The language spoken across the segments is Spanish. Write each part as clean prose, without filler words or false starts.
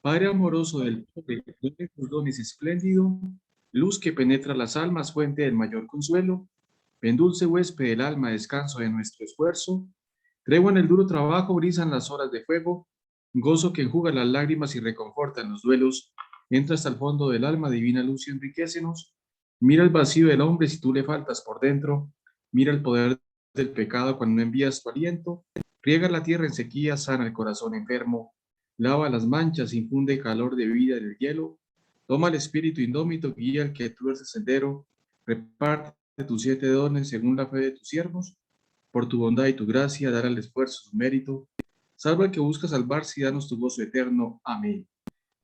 Padre amoroso del pobre, de tus dones espléndido, luz que penetra las almas, fuente del mayor consuelo, ven dulce huésped del alma, descanso de nuestro esfuerzo, tregua en el duro trabajo, brisan las horas de fuego, gozo que enjuga las lágrimas y reconforta en los duelos, entra hasta el fondo del alma, divina luz y enriquecenos, mira el vacío del hombre si tú le faltas por dentro, mira el poder del pecado cuando no envías tu aliento, riega la tierra en sequía, sana el corazón enfermo, lava las manchas, infunde calor de vida en el hielo, toma el espíritu indómito, guía el que tuerce sendero, reparte tus 7 dones según la fe de tus siervos, por tu bondad y tu gracia, dar al esfuerzo su mérito, salva al que busca salvarse y danos tu gozo eterno. Amén.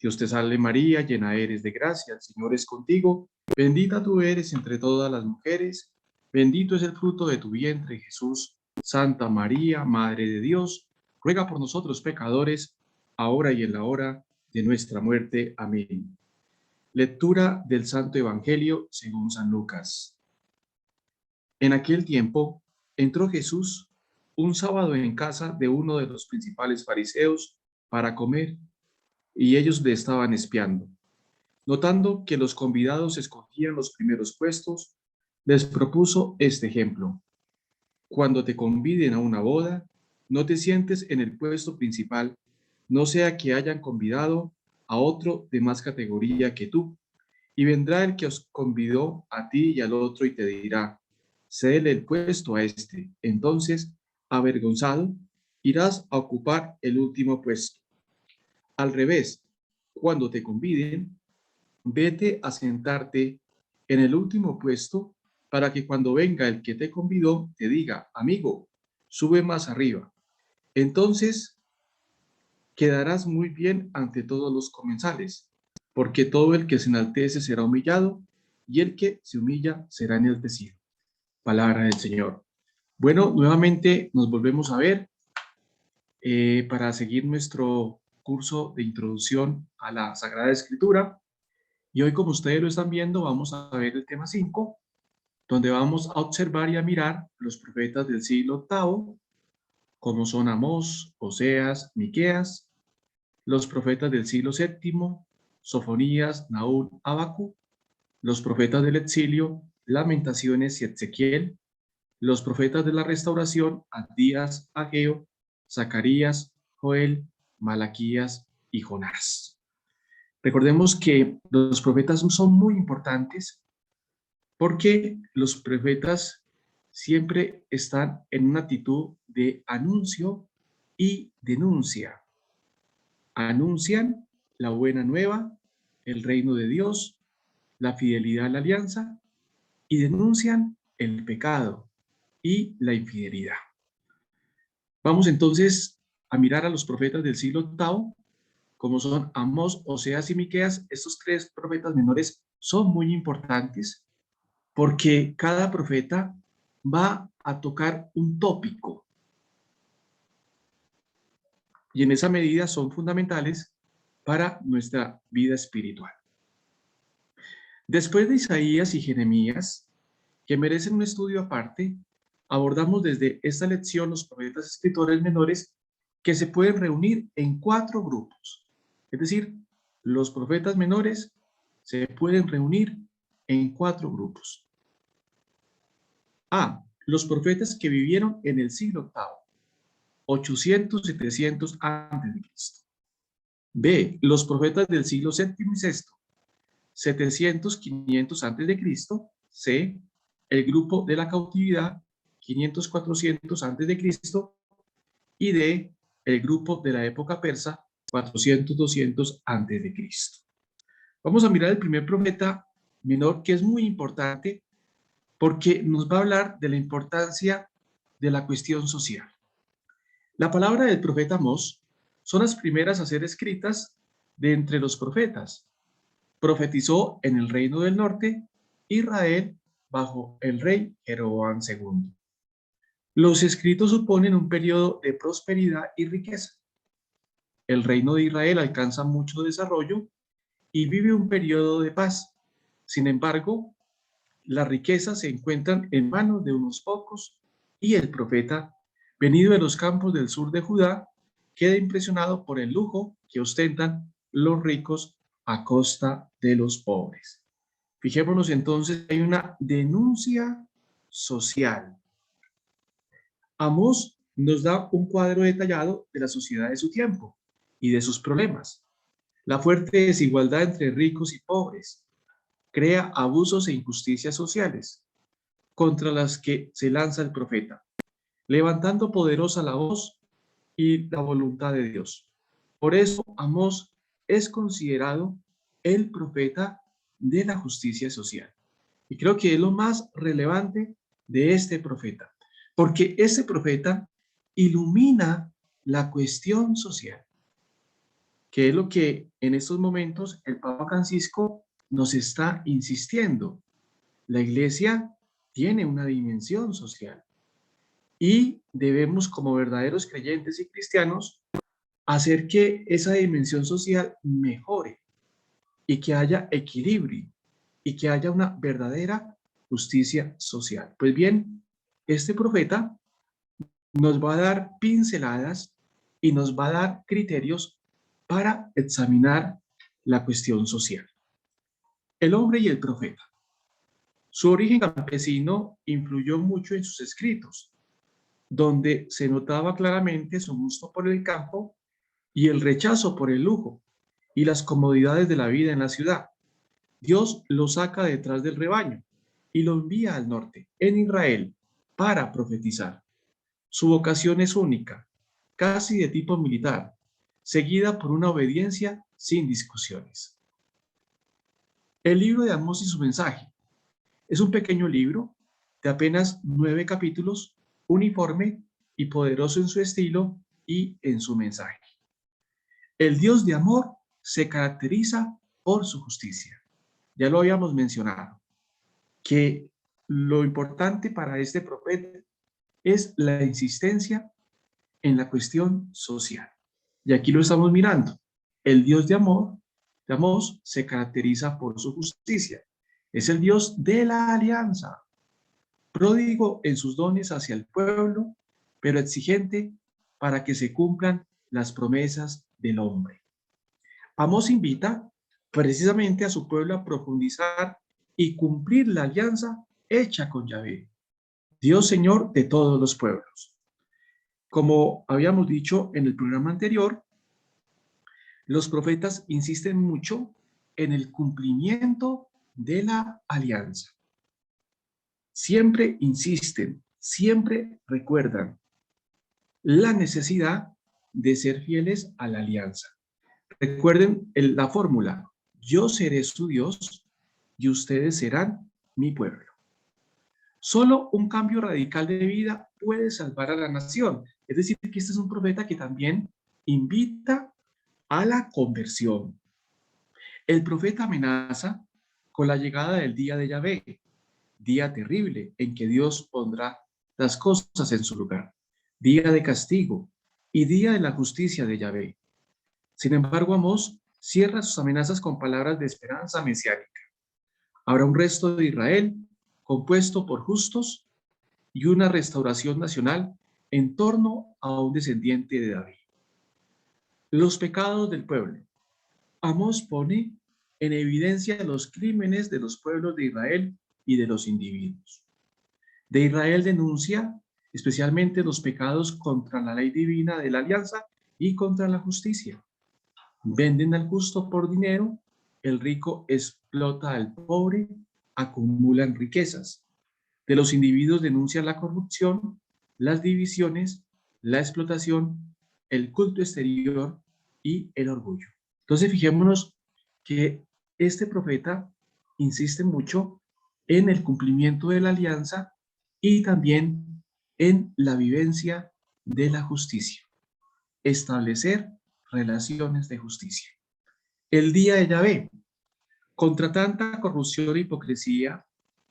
Dios te salve María, llena eres de gracia, el Señor es contigo, bendita tú eres entre todas las mujeres, bendito es el fruto de tu vientre, Jesús. Santa María, Madre de Dios, ruega por nosotros pecadores, ahora y en la hora de nuestra muerte. Amén. Lectura del Santo Evangelio según San Lucas. En aquel tiempo entró Jesús un sábado en casa de uno de los principales fariseos para comer, y ellos le estaban espiando. Notando que los convidados escogían los primeros puestos, les propuso este ejemplo. Cuando te conviden a una boda, no te sientes en el puesto principal, no sea que hayan convidado a otro de más categoría que tú, y vendrá el que os convidó a ti y al otro y te dirá, cédele el puesto a este. Entonces, avergonzado, irás a ocupar el último puesto. Al revés, cuando te conviden, vete a sentarte en el último puesto para que cuando venga el que te convidó te diga, amigo, sube más arriba. Entonces quedarás muy bien ante todos los comensales, porque todo el que se enaltece será humillado y el que se humilla será enaltecido. Palabra del Señor. Bueno, nuevamente nos volvemos a ver para seguir nuestro curso de introducción a la Sagrada Escritura. Y hoy, como ustedes lo están viendo, vamos a ver el tema 5, donde vamos a observar y a mirar los profetas del siglo octavo, como son Amós, Oseas, Miqueas, los profetas del siglo séptimo, Sofonías, Nahum, Habacuc, los profetas del exilio, Lamentaciones y Ezequiel, los profetas de la restauración, Abdías, Ageo, Zacarías, Joel, Malaquías y Jonás. Recordemos que los profetas son muy importantes porque los profetas siempre están en una actitud de anuncio y denuncia. Anuncian la buena nueva, el reino de Dios, la fidelidad a la alianza, y denuncian el pecado y la infidelidad. Vamos entonces a mirar a los profetas del siglo octavo, como son Amós, Oseas y Miqueas. Estos 3 profetas menores son muy importantes porque cada profeta va a tocar un tópico y en esa medida son fundamentales para nuestra vida espiritual. Después de Isaías y Jeremías, que merecen un estudio aparte, abordamos desde esta lección los profetas escritores menores que se pueden reunir en 4 grupos. Es decir, los profetas menores se pueden reunir en 4 grupos. A. Los profetas que vivieron en el siglo octavo, 800-700 a.C. B. Los profetas del siglo séptimo y sexto, 700-500 a.C. C. El grupo de la cautividad, 500-400 a.C. Y D. El grupo de la época persa, 400-200 a.C. Vamos a mirar el primer profeta menor, que es muy importante porque nos va a hablar de la importancia de la cuestión social. La palabra del profeta Amós son las primeras a ser escritas de entre los profetas. Profetizó en el reino del norte, Israel, bajo el rey Jeroboam II. Los escritos suponen un periodo de prosperidad y riqueza. El reino de Israel alcanza mucho desarrollo y vive un periodo de paz. Sin embargo, las riquezas se encuentran en manos de unos pocos y el profeta, venido de los campos del sur de Judá, queda impresionado por el lujo que ostentan los ricos a costa de los pobres. Fijémonos entonces, hay una denuncia social. Amós nos da un cuadro detallado de la sociedad de su tiempo y de sus problemas. La fuerte desigualdad entre ricos y pobres crea abusos e injusticias sociales contra las que se lanza el profeta, levantando poderosa la voz y la voluntad de Dios. Por eso Amós es considerado el profeta de la justicia social. Y creo que es lo más relevante de este profeta, porque este profeta ilumina la cuestión social, que es lo que en estos momentos el Papa Francisco nos está insistiendo. La iglesia tiene una dimensión social y debemos, como verdaderos creyentes y cristianos, hacer que esa dimensión social mejore y que haya equilibrio y que haya una verdadera justicia social. Pues bien, este profeta nos va a dar pinceladas y nos va a dar criterios para examinar la cuestión social. El hombre y el profeta. Su origen campesino influyó mucho en sus escritos, donde se notaba claramente su gusto por el campo y el rechazo por el lujo y las comodidades de la vida en la ciudad. Dios lo saca detrás del rebaño y lo envía al norte, en Israel, para profetizar. Su vocación es única, casi de tipo militar, seguida por una obediencia sin discusiones. El libro de Amós y su mensaje es un pequeño libro de apenas 9 capítulos, uniforme y poderoso en su estilo y en su mensaje. El Dios de amor se caracteriza por su justicia. Ya lo habíamos mencionado, que lo importante para este profeta es la insistencia en la cuestión social. Y aquí lo estamos mirando. El Dios de amor, se caracteriza por su justicia. Es el Dios de la alianza, pródigo en sus dones hacia el pueblo, pero exigente para que se cumplan las promesas del hombre. Amós invita precisamente a su pueblo a profundizar y cumplir la alianza hecha con Yahvé, Dios Señor de todos los pueblos. Como habíamos dicho en el programa anterior, los profetas insisten mucho en el cumplimiento de la alianza. Siempre insisten, siempre recuerdan la necesidad de ser fieles a la alianza. Recuerden la fórmula: yo seré su Dios y ustedes serán mi pueblo. Solo un cambio radical de vida puede salvar a la nación. Es decir, que este es un profeta que también invita a la conversión. El profeta amenaza con la llegada del día de Yahvé, día terrible en que Dios pondrá las cosas en su lugar, día de castigo y día de la justicia de Yahvé. Sin embargo, Amós cierra sus amenazas con palabras de esperanza mesiánica. Habrá un resto de Israel compuesto por justos y una restauración nacional en torno a un descendiente de David. Los pecados del pueblo. Amós pone en evidencia los crímenes de los pueblos de Israel y de los individuos. De Israel denuncia especialmente los pecados contra la ley divina de la alianza y contra la justicia. Venden al justo por dinero, el rico explota al pobre, acumulan riquezas. De los individuos denuncia la corrupción, las divisiones, la explotación, el culto exterior y el orgullo. Entonces fijémonos que este profeta insiste mucho en el cumplimiento de la alianza y también en la vivencia de la justicia. Establecer relaciones de justicia. El día de Yahvé. Contra tanta corrupción e hipocresía,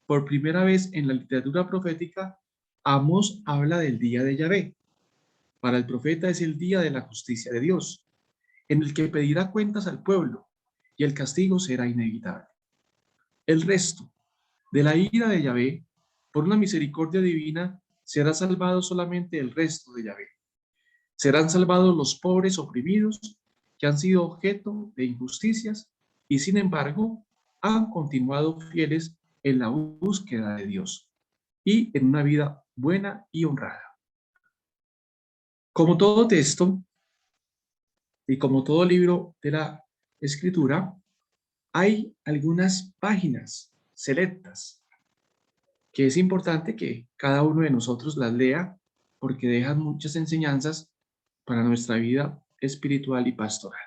por primera vez en la literatura profética, Amós habla del día de Yahvé. Para el profeta es el día de la justicia de Dios, en el que pedirá cuentas al pueblo y el castigo será inevitable. El resto de la ira de Yahvé, por una misericordia divina, será salvado solamente el resto de Yahvé. Serán salvados los pobres oprimidos que han sido objeto de injusticias y sin embargo han continuado fieles en la búsqueda de Dios y en una vida buena y honrada. Como todo texto y como todo libro de la Escritura, hay algunas páginas selectas que es importante que cada uno de nosotros las lea porque dejan muchas enseñanzas para nuestra vida espiritual y pastoral.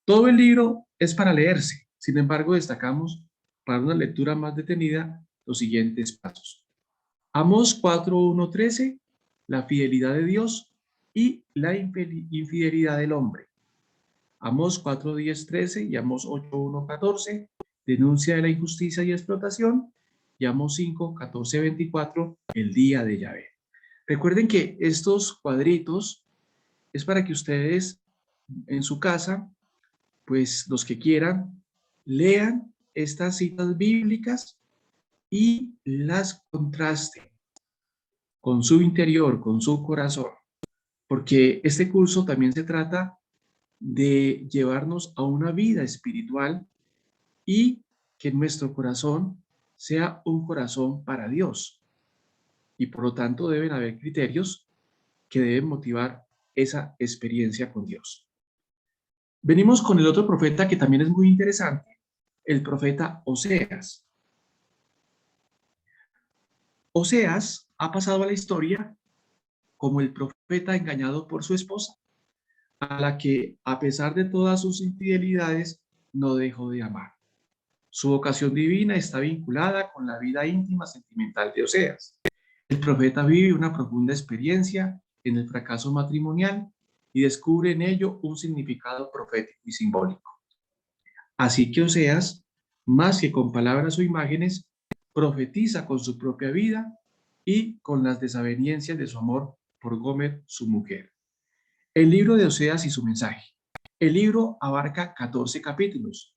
Todo el libro es para leerse, sin embargo destacamos para una lectura más detenida los siguientes pasos. Amós 4:1-13, la fidelidad de Dios y la infidelidad del hombre. Amós 4:10-13 y Amós 8:1-14, denuncia de la injusticia y explotación, y Amós 5:14-24, el día de Yahvé. Recuerden que estos cuadritos es para que ustedes en su casa, pues los que quieran, lean estas citas bíblicas y las contrasten con su interior, con su corazón, porque este curso también se trata de llevarnos a una vida espiritual y que nuestro corazón sea un corazón para Dios. Y por lo tanto deben haber criterios que deben motivar esa experiencia con Dios. Venimos con el otro profeta que también es muy interesante, el profeta Oseas. Oseas ha pasado a la historia como el profeta engañado por su esposa, a la que, a pesar de todas sus infidelidades, no dejó de amar. Su vocación divina está vinculada con la vida íntima sentimental de Oseas. El profeta vive una profunda experiencia en el fracaso matrimonial y descubre en ello un significado profético y simbólico. Así que Oseas, más que con palabras o imágenes, profetiza con su propia vida y con las desavenencias de su amor por Gomer, su mujer. El libro de Oseas y su mensaje. El libro abarca 14 capítulos.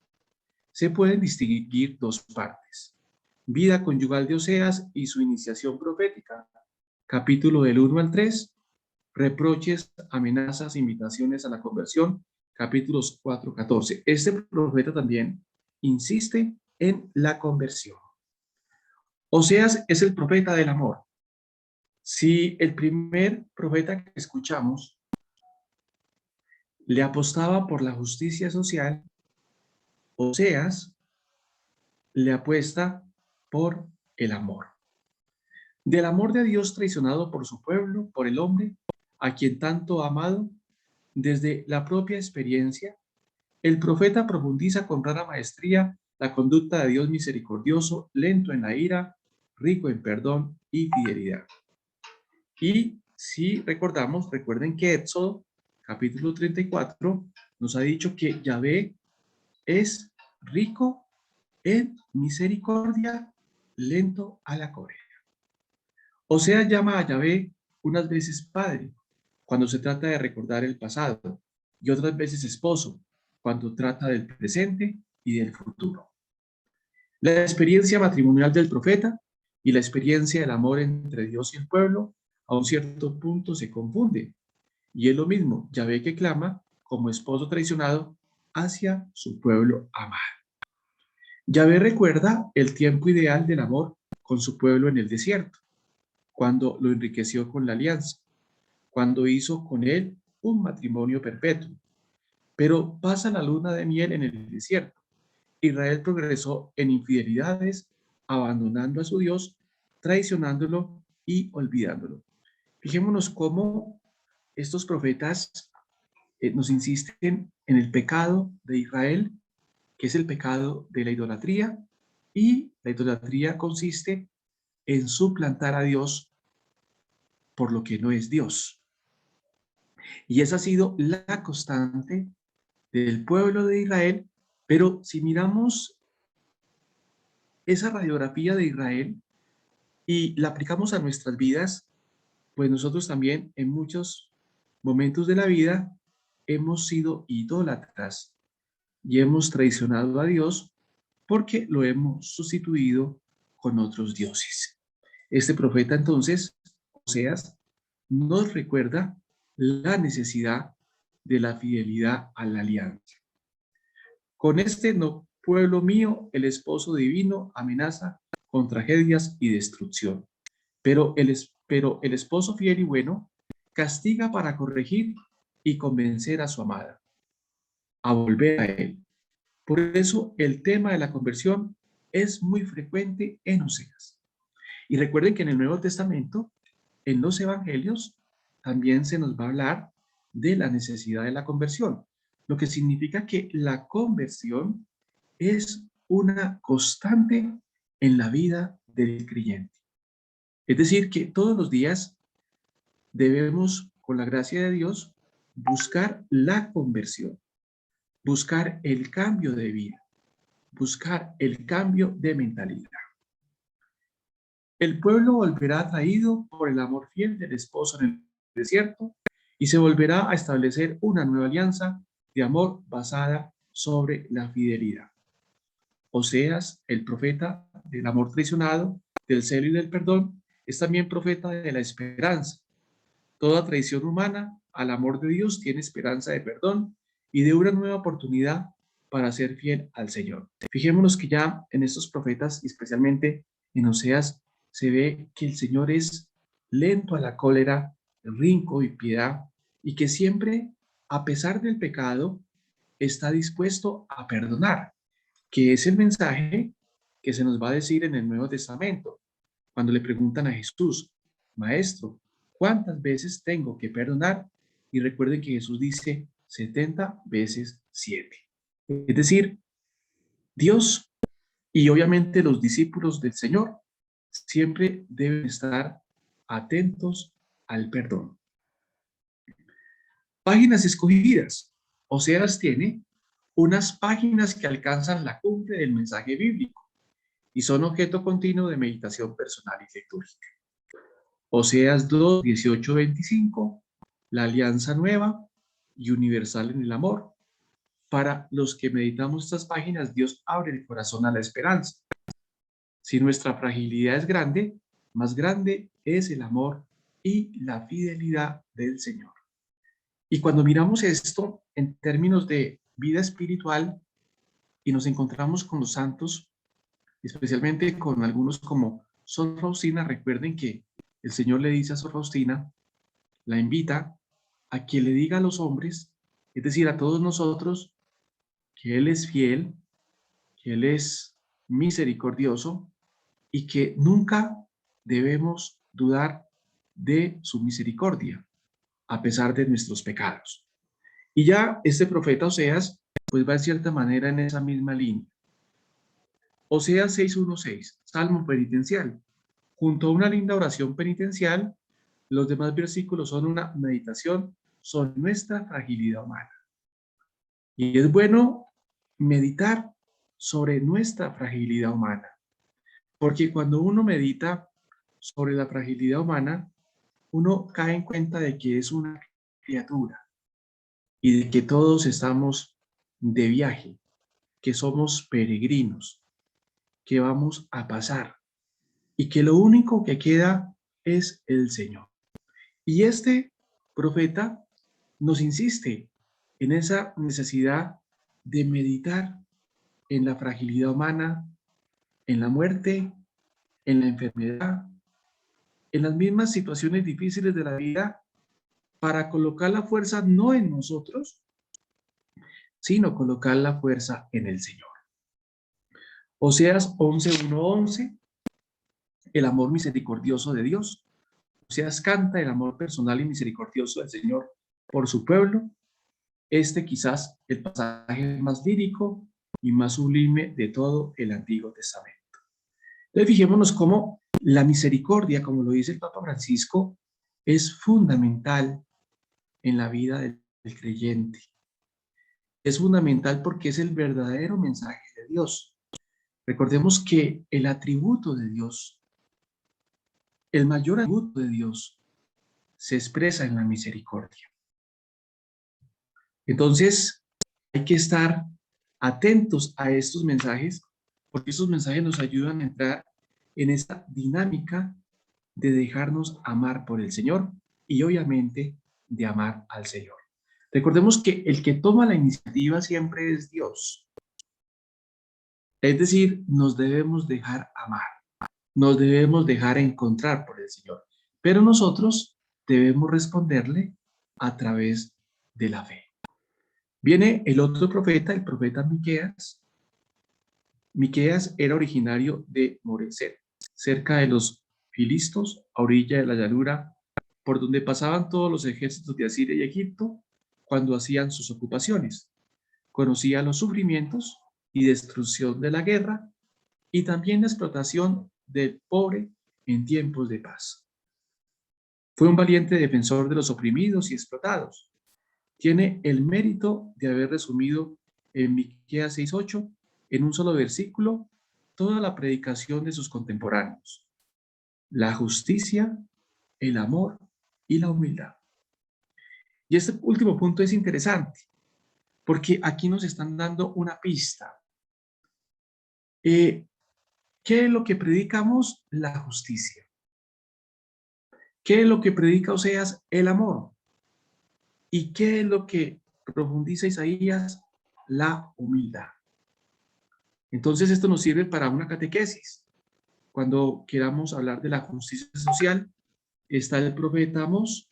Se pueden distinguir dos partes. Vida conyugal de Oseas y su iniciación profética. Capítulo del 1 al 3. Reproches, amenazas, invitaciones a la conversión. Capítulos 4-14. Este profeta también insiste en la conversión. Oseas es el profeta del amor. Si el primer profeta que escuchamos le apostaba por la justicia social, Oseas le apuesta por el amor. Del amor de Dios traicionado por su pueblo, por el hombre, a quien tanto ha amado, desde la propia experiencia, el profeta profundiza con rara maestría la conducta de Dios misericordioso, lento en la ira, rico en perdón y fidelidad. Y si recordamos, recuerden que Éxodo, capítulo 34, nos ha dicho que Yahvé es rico en misericordia, lento a la cólera. Oseas llama a Yahvé unas veces Padre, cuando se trata de recordar el pasado, y otras veces Esposo, cuando trata del presente y del futuro. La experiencia matrimonial del profeta y la experiencia del amor entre Dios y el pueblo a un cierto punto se confunde, y es lo mismo Yahvé que clama como esposo traicionado hacia su pueblo amado. Yahvé recuerda el tiempo ideal del amor con su pueblo en el desierto, cuando lo enriqueció con la alianza, cuando hizo con él un matrimonio perpetuo. Pero pasa la luna de miel en el desierto. Israel progresó en infidelidades, abandonando a su Dios, traicionándolo y olvidándolo. Fijémonos cómo estos profetas nos insisten en el pecado de Israel, que es el pecado de la idolatría, y la idolatría consiste en suplantar a Dios por lo que no es Dios. Y esa ha sido la constante del pueblo de Israel, pero si miramos esa radiografía de Israel y la aplicamos a nuestras vidas, pues nosotros también en muchos momentos de la vida hemos sido idólatras y hemos traicionado a Dios porque lo hemos sustituido con otros dioses. Este profeta entonces, Oseas, nos recuerda la necesidad de la fidelidad a la alianza. Con este no, pueblo mío, el esposo divino amenaza con tragedias y destrucción. Pero el esposo fiel y bueno castiga para corregir y convencer a su amada a volver a él. Por eso el tema de la conversión es muy frecuente en Oseas. Y recuerden que en el Nuevo Testamento, en los Evangelios, también se nos va a hablar de la necesidad de la conversión, lo que significa que la conversión es una constante en la vida del creyente. Es decir, que todos los días debemos, con la gracia de Dios, buscar la conversión, buscar el cambio de vida, buscar el cambio de mentalidad. El pueblo volverá atraído por el amor fiel del esposo en el desierto y se volverá a establecer una nueva alianza de amor basada sobre la fidelidad. Oseas, el profeta del amor traicionado, del celo y del perdón, es también profeta de la esperanza. Toda traición humana al amor de Dios tiene esperanza de perdón y de una nueva oportunidad para ser fiel al Señor. Fijémonos que ya en estos profetas, y especialmente en Oseas, se ve que el Señor es lento a la cólera, rico y piedad, y que siempre, a pesar del pecado, está dispuesto a perdonar, que es el mensaje que se nos va a decir en el Nuevo Testamento, cuando le preguntan a Jesús, Maestro, ¿cuántas veces tengo que perdonar? Y recuerden que Jesús dice 70 veces 7. Es decir, Dios y obviamente los discípulos del Señor siempre deben estar atentos al perdón. Páginas escogidas. Oseas tiene unas páginas que alcanzan la cumbre del mensaje bíblico y son objeto continuo de meditación personal y litúrgica. Oseas 2, 18, 25, la alianza nueva y universal en el amor. Para los que meditamos estas páginas, Dios abre el corazón a la esperanza. Si nuestra fragilidad es grande, más grande es el amor y la fidelidad del Señor. Y cuando miramos esto en términos de vida espiritual y nos encontramos con los santos, especialmente con algunos como Sor Faustina, recuerden que el Señor le dice a Sor Faustina, la invita a que le diga a los hombres, es decir, a todos nosotros, que Él es fiel, que Él es misericordioso y que nunca debemos dudar de su misericordia, a pesar de nuestros pecados. Y ya este profeta Oseas, pues va en cierta manera en esa misma línea. Oseas 6:1-6, Salmo penitencial. Junto a una linda oración penitencial, los demás versículos son una meditación sobre nuestra fragilidad humana. Y es bueno meditar sobre nuestra fragilidad humana, porque cuando uno medita sobre la fragilidad humana, uno cae en cuenta de que es una criatura y de que todos estamos de viaje, que somos peregrinos, que vamos a pasar y que lo único que queda es el Señor. Y este profeta nos insiste en esa necesidad de meditar en la fragilidad humana, en la muerte, en la enfermedad, en las mismas situaciones difíciles de la vida, para colocar la fuerza no en nosotros, sino colocar la fuerza en el Señor. Oseas 11:1-11, el amor misericordioso de Dios. Oseas canta el amor personal y misericordioso del Señor por su pueblo. Este quizás el pasaje más lírico y más sublime de todo el Antiguo Testamento. Entonces fijémonos cómo la misericordia, como lo dice el Papa Francisco, es fundamental en la vida del creyente. Es fundamental porque es el verdadero mensaje de Dios. Recordemos que el atributo de Dios, el mayor atributo de Dios, se expresa en la misericordia. Entonces, hay que estar atentos a estos mensajes, porque estos mensajes nos ayudan a entrar en esta dinámica de dejarnos amar por el Señor y obviamente de amar al Señor. Recordemos que el que toma la iniciativa siempre es Dios. Es decir, nos debemos dejar amar, nos debemos dejar encontrar por el Señor, pero nosotros debemos responderle a través de la fe. Viene el otro profeta, el profeta Miqueas. Miqueas era originario de Moreset, cerca de los Filistos, a orilla de la llanura, por donde pasaban todos los ejércitos de Asiria y Egipto cuando hacían sus ocupaciones. Conocía los sufrimientos y destrucción de la guerra y también la explotación del pobre en tiempos de paz. Fue un valiente defensor de los oprimidos y explotados. Tiene el mérito de haber resumido en Miqueas 6:8 en un solo versículo toda la predicación de sus contemporáneos: la justicia, el amor y la humildad. Y este último punto es interesante porque aquí nos están dando una pista. ¿Qué es lo que predicamos? La justicia. ¿Qué es lo que predica Oseas? El amor. ¿Y qué es lo que profundiza Isaías? La humildad. Entonces esto nos sirve para una catequesis. Cuando queramos hablar de la justicia social, está el profeta Amós.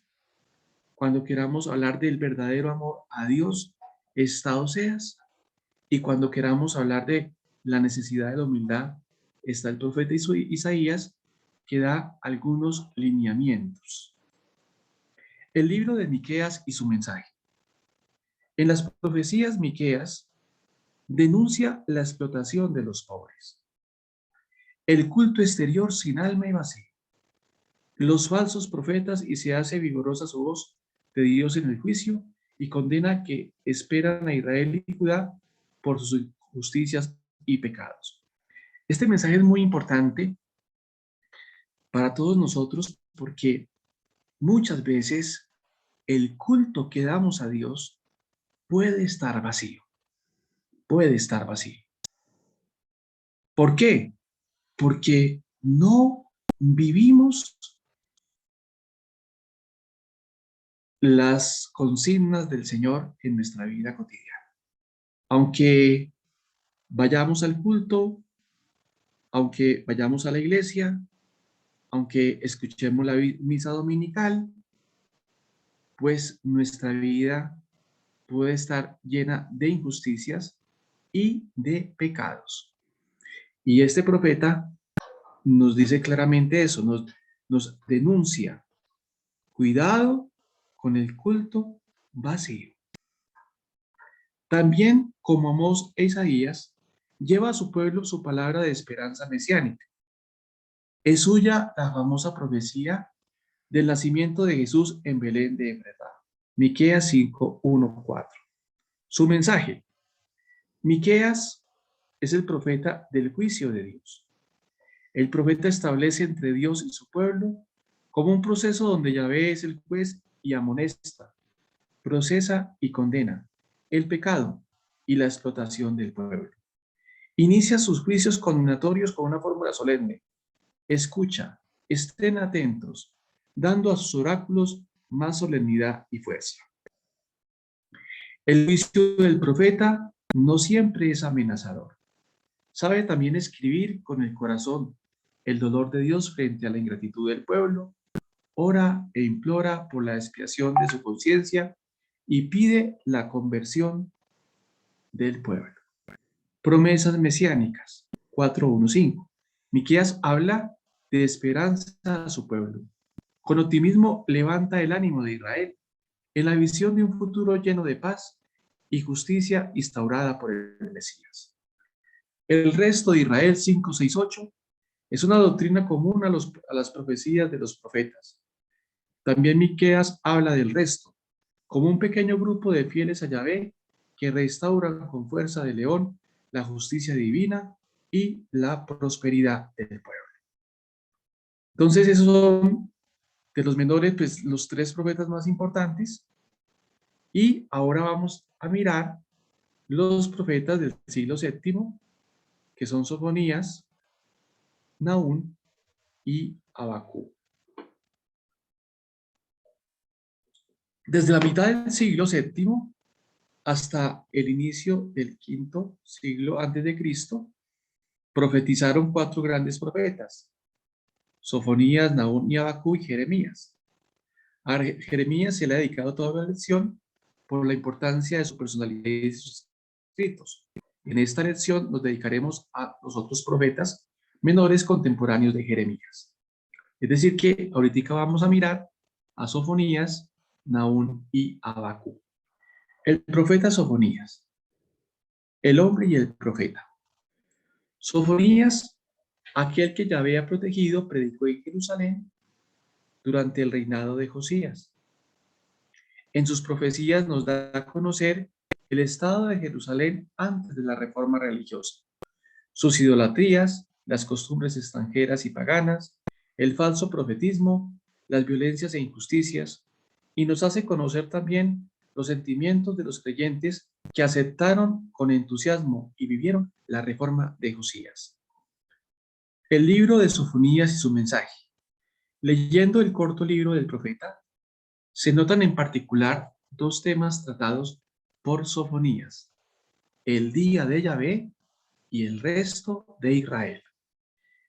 Cuando queramos hablar del verdadero amor a Dios, está Oseas. Y cuando queramos hablar de la necesidad de la humildad, está el profeta Isaías, que da algunos lineamientos. El libro de Miqueas y su mensaje. En las profecías, Miqueas denuncia la explotación de los pobres, el culto exterior sin alma y vacío, los falsos profetas, y se hace vigorosa su voz de Dios en el juicio y condena que esperan a Israel y Judá por sus injusticias y pecados. Este mensaje es muy importante para todos nosotros porque muchas veces el culto que damos a Dios puede estar vacío, puede estar vacío. ¿Por qué? Porque no vivimos las consignas del Señor en nuestra vida cotidiana. Aunque vayamos al culto, aunque vayamos a la iglesia, aunque escuchemos la misa dominical, pues nuestra vida puede estar llena de injusticias y de pecados. Y este profeta nos dice claramente eso, nos denuncia: cuidado con el culto vacío. También, como Amós e Isaías, lleva a su pueblo su palabra de esperanza mesiánica. Es suya la famosa profecía del nacimiento de Jesús en Belén de Efratá. Miqueas 5:1-4. Su mensaje: Miqueas es el profeta del juicio de Dios. El profeta establece entre Dios y su pueblo como un proceso donde Yahvé es el juez y amonesta, procesa y condena el pecado y la explotación del pueblo. Inicia sus juicios condenatorios con una fórmula solemne: escucha, estén atentos, dando a sus oráculos más solemnidad y fuerza. El juicio del profeta no siempre es amenazador. Sabe también escribir con el corazón el dolor de Dios frente a la ingratitud del pueblo, ora e implora por la expiación de su conciencia y pide la conversión del pueblo. Promesas mesiánicas 4:1-5. Miqueas habla de esperanza a su pueblo. Con optimismo levanta el ánimo de Israel en la visión de un futuro lleno de paz y justicia instaurada por el Mesías. El resto de Israel 5:6-8 es una doctrina común a las profecías de los profetas. También Miqueas habla del resto, como un pequeño grupo de fieles a Yahvé que restauran con fuerza de león la justicia divina y la prosperidad del pueblo. Entonces, esos son de los menores, pues los tres profetas más importantes. Y ahora vamos a mirar los profetas del siglo VII, que son Sofonías, Nahum y Habacuc. Desde la mitad del siglo VII hasta el inicio del quinto siglo antes de Cristo, profetizaron cuatro grandes profetas: Sofonías, Nahum y Abacú y Jeremías. A Jeremías se le ha dedicado toda la lección por la importancia de su personalidad y de sus escritos. En esta lección nos dedicaremos a los otros profetas menores contemporáneos de Jeremías. Es decir que ahorita vamos a mirar a Sofonías, Nahum y Abacú. El profeta Sofonías, el hombre y el profeta. Sofonías, aquel que Yahvé ha protegido, predicó en Jerusalén durante el reinado de Josías. En sus profecías nos da a conocer el estado de Jerusalén antes de la reforma religiosa, sus idolatrías, las costumbres extranjeras y paganas, el falso profetismo, las violencias e injusticias, y nos hace conocer también los sentimientos de los creyentes que aceptaron con entusiasmo y vivieron la reforma de Josías. El libro de Sofonías y su mensaje. Leyendo el corto libro del profeta, se notan en particular dos temas tratados por Sofonías: el día de Yahvé y el resto de Israel.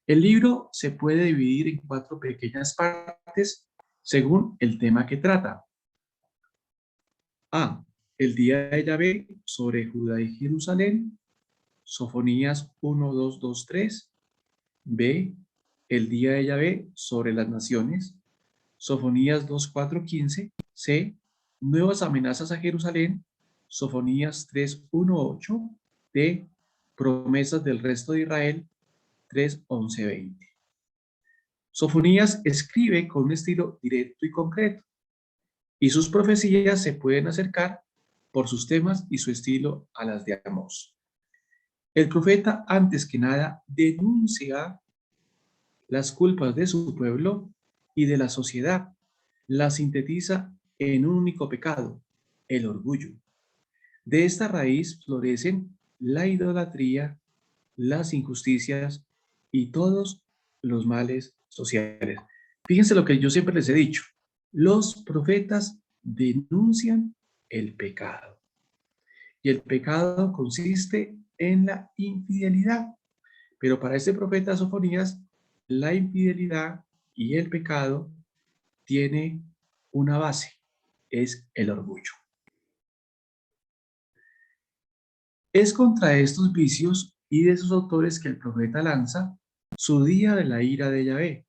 El libro se puede dividir en cuatro pequeñas partes según el tema que trata. A. El día de Yahvé sobre Judá y Jerusalén, Sofonías 1, 2, 2, 3. B. El día de Yahvé sobre las naciones, Sofonías 2, 4, 15. C. Nuevas amenazas a Jerusalén, Sofonías 3, 1, 8. D. Promesas del resto de Israel, 3, 11, 20. Sofonías escribe con un estilo directo y concreto, y sus profecías se pueden acercar por sus temas y su estilo a las de Amós. El profeta, antes que nada, denuncia las culpas de su pueblo y de la sociedad, las sintetiza en un único pecado: el orgullo. De esta raíz florecen la idolatría, las injusticias y todos los males sociales. Fíjense lo que yo siempre les he dicho: los profetas denuncian el pecado, y el pecado consiste en la infidelidad. Pero para este profeta Sofonías, la infidelidad y el pecado tiene una base: es el orgullo. Es contra estos vicios y de sus autores que el profeta lanza su día de la ira de Yahvé.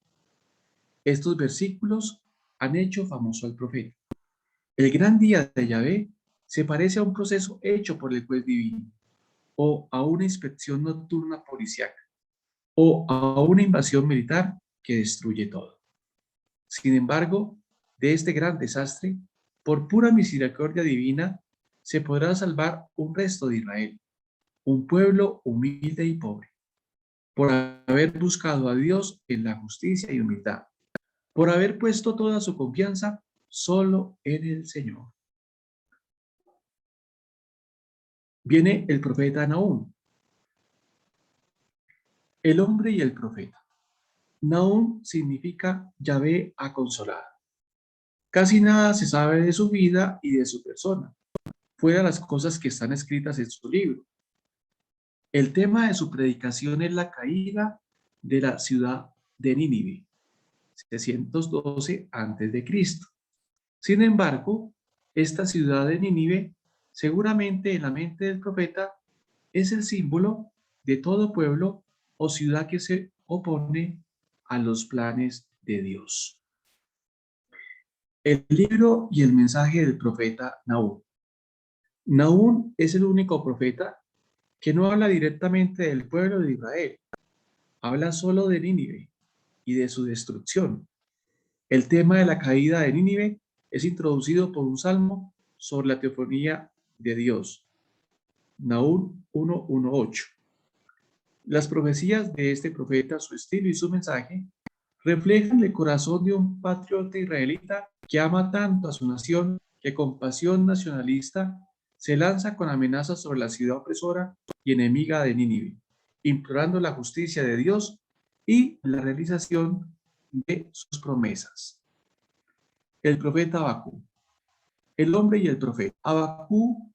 Estos versículos han hecho famoso al profeta. El gran día de Yahvé se parece a un proceso hecho por el juez divino, o a una inspección nocturna policíaca, o a una invasión militar que destruye todo. Sin embargo, de este gran desastre, por pura misericordia divina, se podrá salvar un resto de Israel, un pueblo humilde y pobre, por haber buscado a Dios en la justicia y humildad, por haber puesto toda su confianza solo en el Señor. Viene el profeta Nahum, el hombre y el profeta. Nahum significa Yahvé ha consolado. Casi nada se sabe de su vida y de su persona, fuera las cosas que están escritas en su libro. El tema de su predicación es la caída de la ciudad de Nínive, 712 a.C. Sin embargo, esta ciudad de Nínive, seguramente en la mente del profeta, es el símbolo de todo pueblo o ciudad que se opone a los planes de Dios. El libro y el mensaje del profeta Nahum. Nahum es el único profeta que no habla directamente del pueblo de Israel, habla solo de Nínive y de su destrucción. El tema de la caída de Nínive es introducido por un salmo sobre la teofanía de Dios, Nahum 1:1-8. Las profecías de este profeta, su estilo y su mensaje reflejan el corazón de un patriota israelita que ama tanto a su nación que con pasión nacionalista se lanza con amenazas sobre la ciudad opresora y enemiga de Nínive, implorando la justicia de Dios y la realización de sus promesas. El profeta Abacú. el hombre y el profeta. Habacuc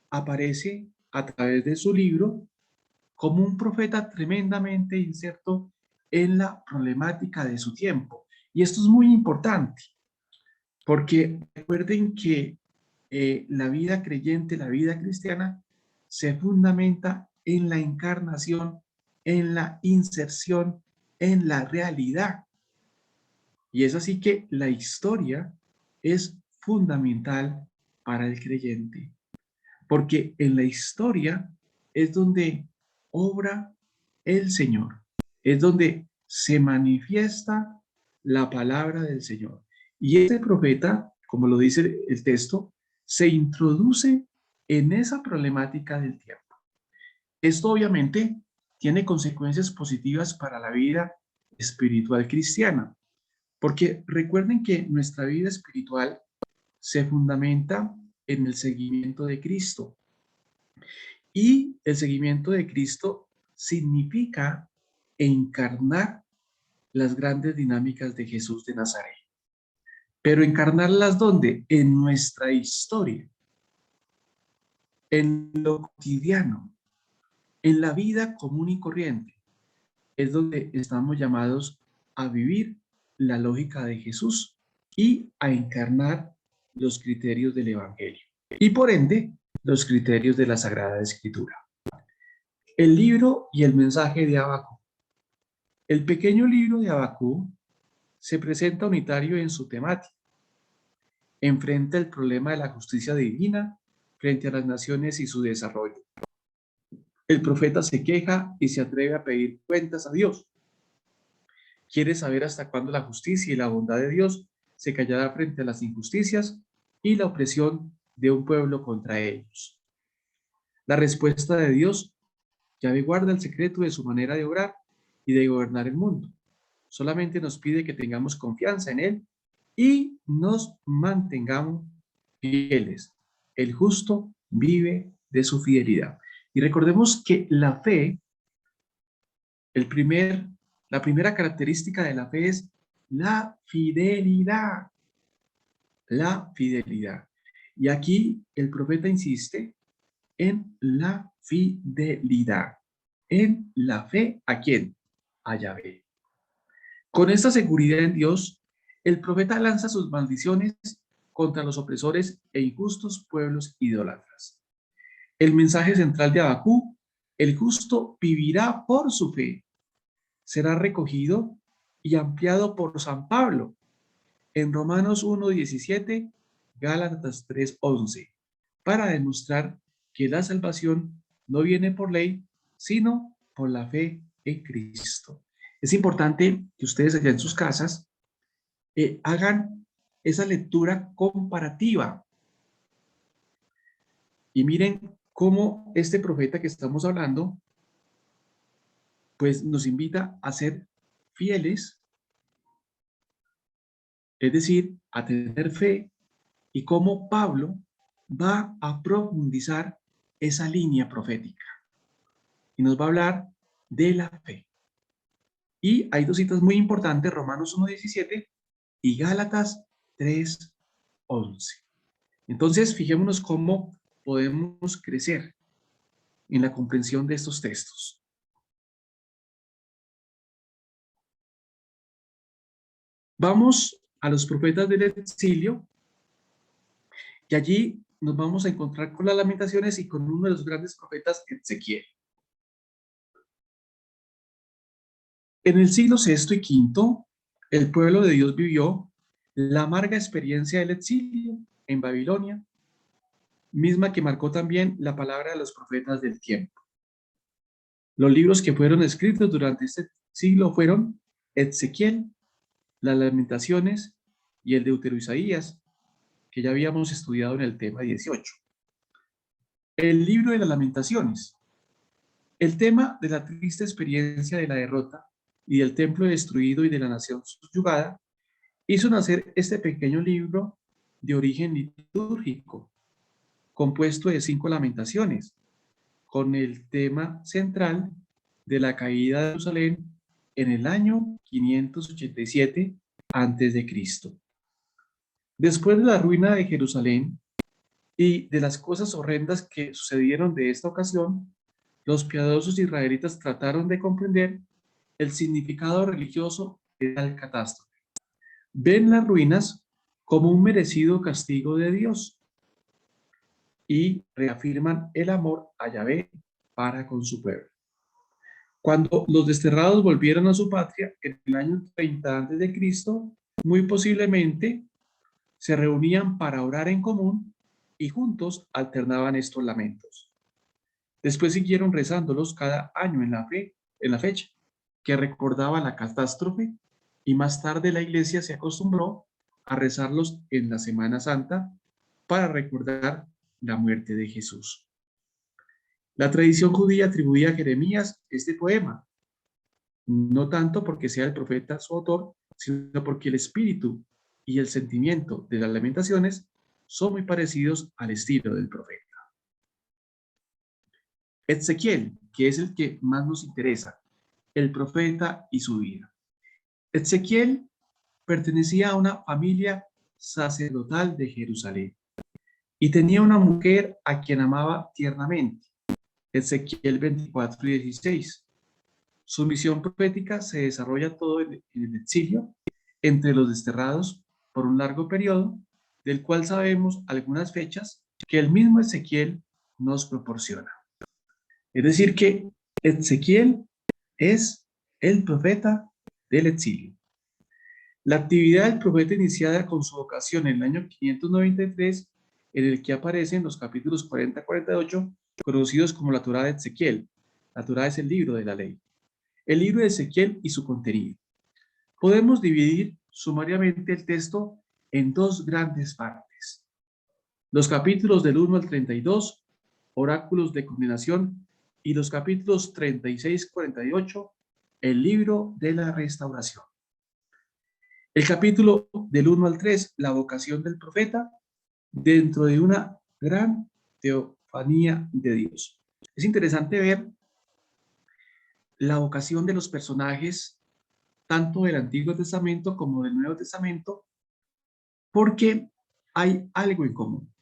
aparece a través de su libro como un profeta tremendamente inserto en la problemática de su tiempo. Y esto es muy importante, porque recuerden que la vida creyente, la vida cristiana, se fundamenta en la encarnación, en la inserción, en la realidad. Y es así que la historia es fundamental para el creyente, porque en la historia es donde obra el Señor, es donde se manifiesta la palabra del Señor. Y este profeta, como lo dice el texto, se introduce en esa problemática del tiempo. Esto obviamente tiene consecuencias positivas para la vida espiritual cristiana, porque recuerden que nuestra vida espiritual se fundamenta en el seguimiento de Cristo. Y el seguimiento de Cristo significa encarnar las grandes dinámicas de Jesús de Nazaret. Pero encarnarlas ¿dónde? En nuestra historia, en lo cotidiano, en la vida común y corriente. Es donde estamos llamados a vivir la lógica de Jesús y a encarnar los criterios del Evangelio. Y por ende, los criterios de la Sagrada Escritura. El libro y el mensaje de Habacuc. El pequeño libro de Habacuc se presenta unitario en su temática. Enfrenta el problema de la justicia divina frente a las naciones y su desarrollo. El profeta se queja y se atreve a pedir cuentas a Dios. Quiere saber hasta cuándo la justicia y la bondad de Dios se callará frente a las injusticias y la opresión de un pueblo contra ellos. La respuesta de Dios: Yahvé guarda el secreto de su manera de obrar y de gobernar el mundo. Solamente nos pide que tengamos confianza en Él y nos mantengamos fieles. El justo vive de su fidelidad. Y recordemos que la fe, la primera característica de la fe es la fidelidad. La fidelidad. Y aquí el profeta insiste en la fidelidad. En la fe, ¿a quién? A Yahvé. Con esta seguridad en Dios, el profeta lanza sus maldiciones contra los opresores e injustos pueblos idólatras. El mensaje central de Habacuc: el justo vivirá por su fe, será recogido y ampliado por San Pablo en Romanos 1:17, Gálatas 3:11, para demostrar que la salvación no viene por ley, sino por la fe en Cristo. Es importante que ustedes allá en sus casas hagan esa lectura comparativa y miren cómo este profeta que estamos hablando, pues nos invita a ser fieles, es decir, a tener fe, y cómo Pablo va a profundizar esa línea profética y nos va a hablar de la fe. Y hay dos citas muy importantes: Romanos 1:17 y Gálatas 3:11. Entonces, fijémonos cómo podemos crecer en la comprensión de estos textos. Vamos a los profetas del exilio y allí nos vamos a encontrar con las Lamentaciones y con uno de los grandes profetas, Ezequiel. En el siglo VI y V, el pueblo de Dios vivió la amarga experiencia del exilio en Babilonia, misma que marcó también la palabra de los profetas del tiempo. Los libros que fueron escritos durante este siglo fueron Ezequiel, las Lamentaciones y el Deutero Isaías, que ya habíamos estudiado en el tema 18. El libro de las Lamentaciones. El tema de la triste experiencia de la derrota y del templo destruido y de la nación subyugada hizo nacer este pequeño libro de origen litúrgico, compuesto de 5 lamentaciones, con el tema central de la caída de Jerusalén en el año 587 a.C. Después de la ruina de Jerusalén y de las cosas horrendas que sucedieron de esta ocasión, los piadosos israelitas trataron de comprender el significado religioso de tal catástrofe. Ven las ruinas como un merecido castigo de Dios y reafirman el amor a Yahvé para con su pueblo. Cuando los desterrados volvieron a su patria en el año 30 a.C., muy posiblemente se reunían para orar en común y juntos alternaban estos lamentos. Después siguieron rezándolos cada año en la fecha que recordaba la catástrofe, y más tarde la iglesia se acostumbró a rezarlos en la Semana Santa para recordar la muerte de Jesús. La tradición judía atribuía a Jeremías este poema, no tanto porque sea el profeta su autor, sino porque el espíritu y el sentimiento de las lamentaciones son muy parecidos al estilo del profeta. Ezequiel, que es el que más nos interesa, el profeta y su vida. Ezequiel pertenecía a una familia sacerdotal de Jerusalén y tenía una mujer a quien amaba tiernamente. Ezequiel 24:16. Su misión profética se desarrolla todo en el exilio, entre los desterrados por un largo periodo, del cual sabemos algunas fechas que el mismo Ezequiel nos proporciona. Es decir, que Ezequiel es el profeta del exilio. La actividad del profeta iniciada con su vocación en el año 593, en el que aparecen los capítulos 40 a 48, conocidos como la Torá de Ezequiel. La Torá es el libro de la ley. El libro de Ezequiel y su contenido. Podemos dividir sumariamente el texto en dos grandes partes. Los capítulos del 1 al 32, oráculos de condenación, y los capítulos 36-48, el libro de la restauración. El capítulo del 1 al 3, la vocación del profeta, dentro de una gran teofanía de Dios. Es interesante ver la vocación de los personajes, tanto del Antiguo Testamento como del Nuevo Testamento, porque hay algo en común.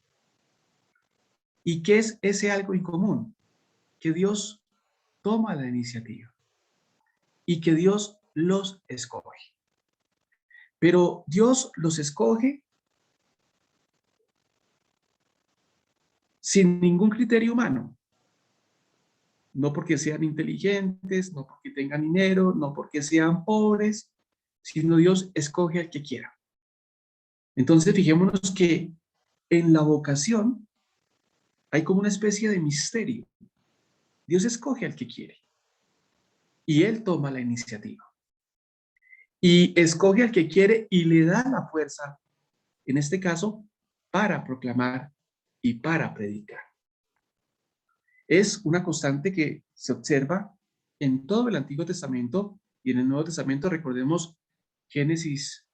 ¿Y qué es ese algo en común? Que Dios toma la iniciativa y que Dios los escoge. Pero Dios los escoge sin ningún criterio humano. No porque sean inteligentes, no porque tengan dinero, no porque sean pobres, sino Dios escoge al que quiera. Entonces, fijémonos que en la vocación hay como una especie de misterio. Dios escoge al que quiere y Él toma la iniciativa. Y escoge al que quiere y le da la fuerza, en este caso, para proclamar y para predicar. Es una constante que se observa en todo el Antiguo Testamento y en el Nuevo Testamento. Recordemos Génesis,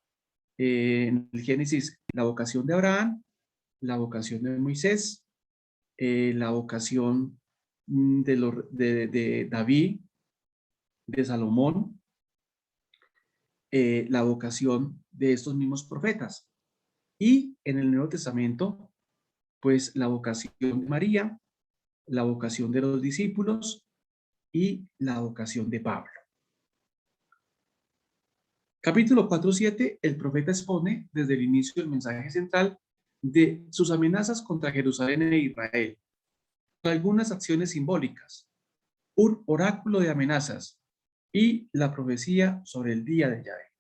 en el Génesis, la vocación de Abraham, la vocación de Moisés, la vocación de David, de Salomón, la vocación de estos mismos profetas. Y en el Nuevo Testamento, pues la vocación de María, la vocación de los discípulos y la vocación de Pablo. Capítulo 4:7, el profeta expone desde el inicio del mensaje central de sus amenazas contra Jerusalén e Israel, con algunas acciones simbólicas, un oráculo de amenazas y la profecía sobre el día de Yahvé.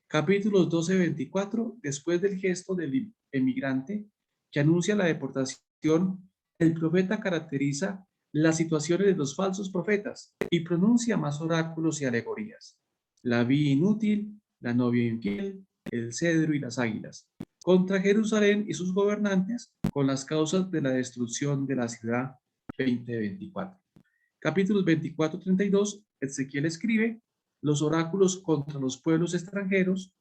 Capítulos 12-24, después del gesto del emigrante que anuncia la deportación, el profeta caracteriza las situaciones de los falsos profetas y pronuncia más oráculos y alegorías. La vía inútil, la novia infiel, el cedro y las águilas, contra Jerusalén y sus gobernantes, con las causas de la destrucción de la ciudad 2024. Capítulos 24-32, Ezequiel escribe los oráculos contra los pueblos extranjeros,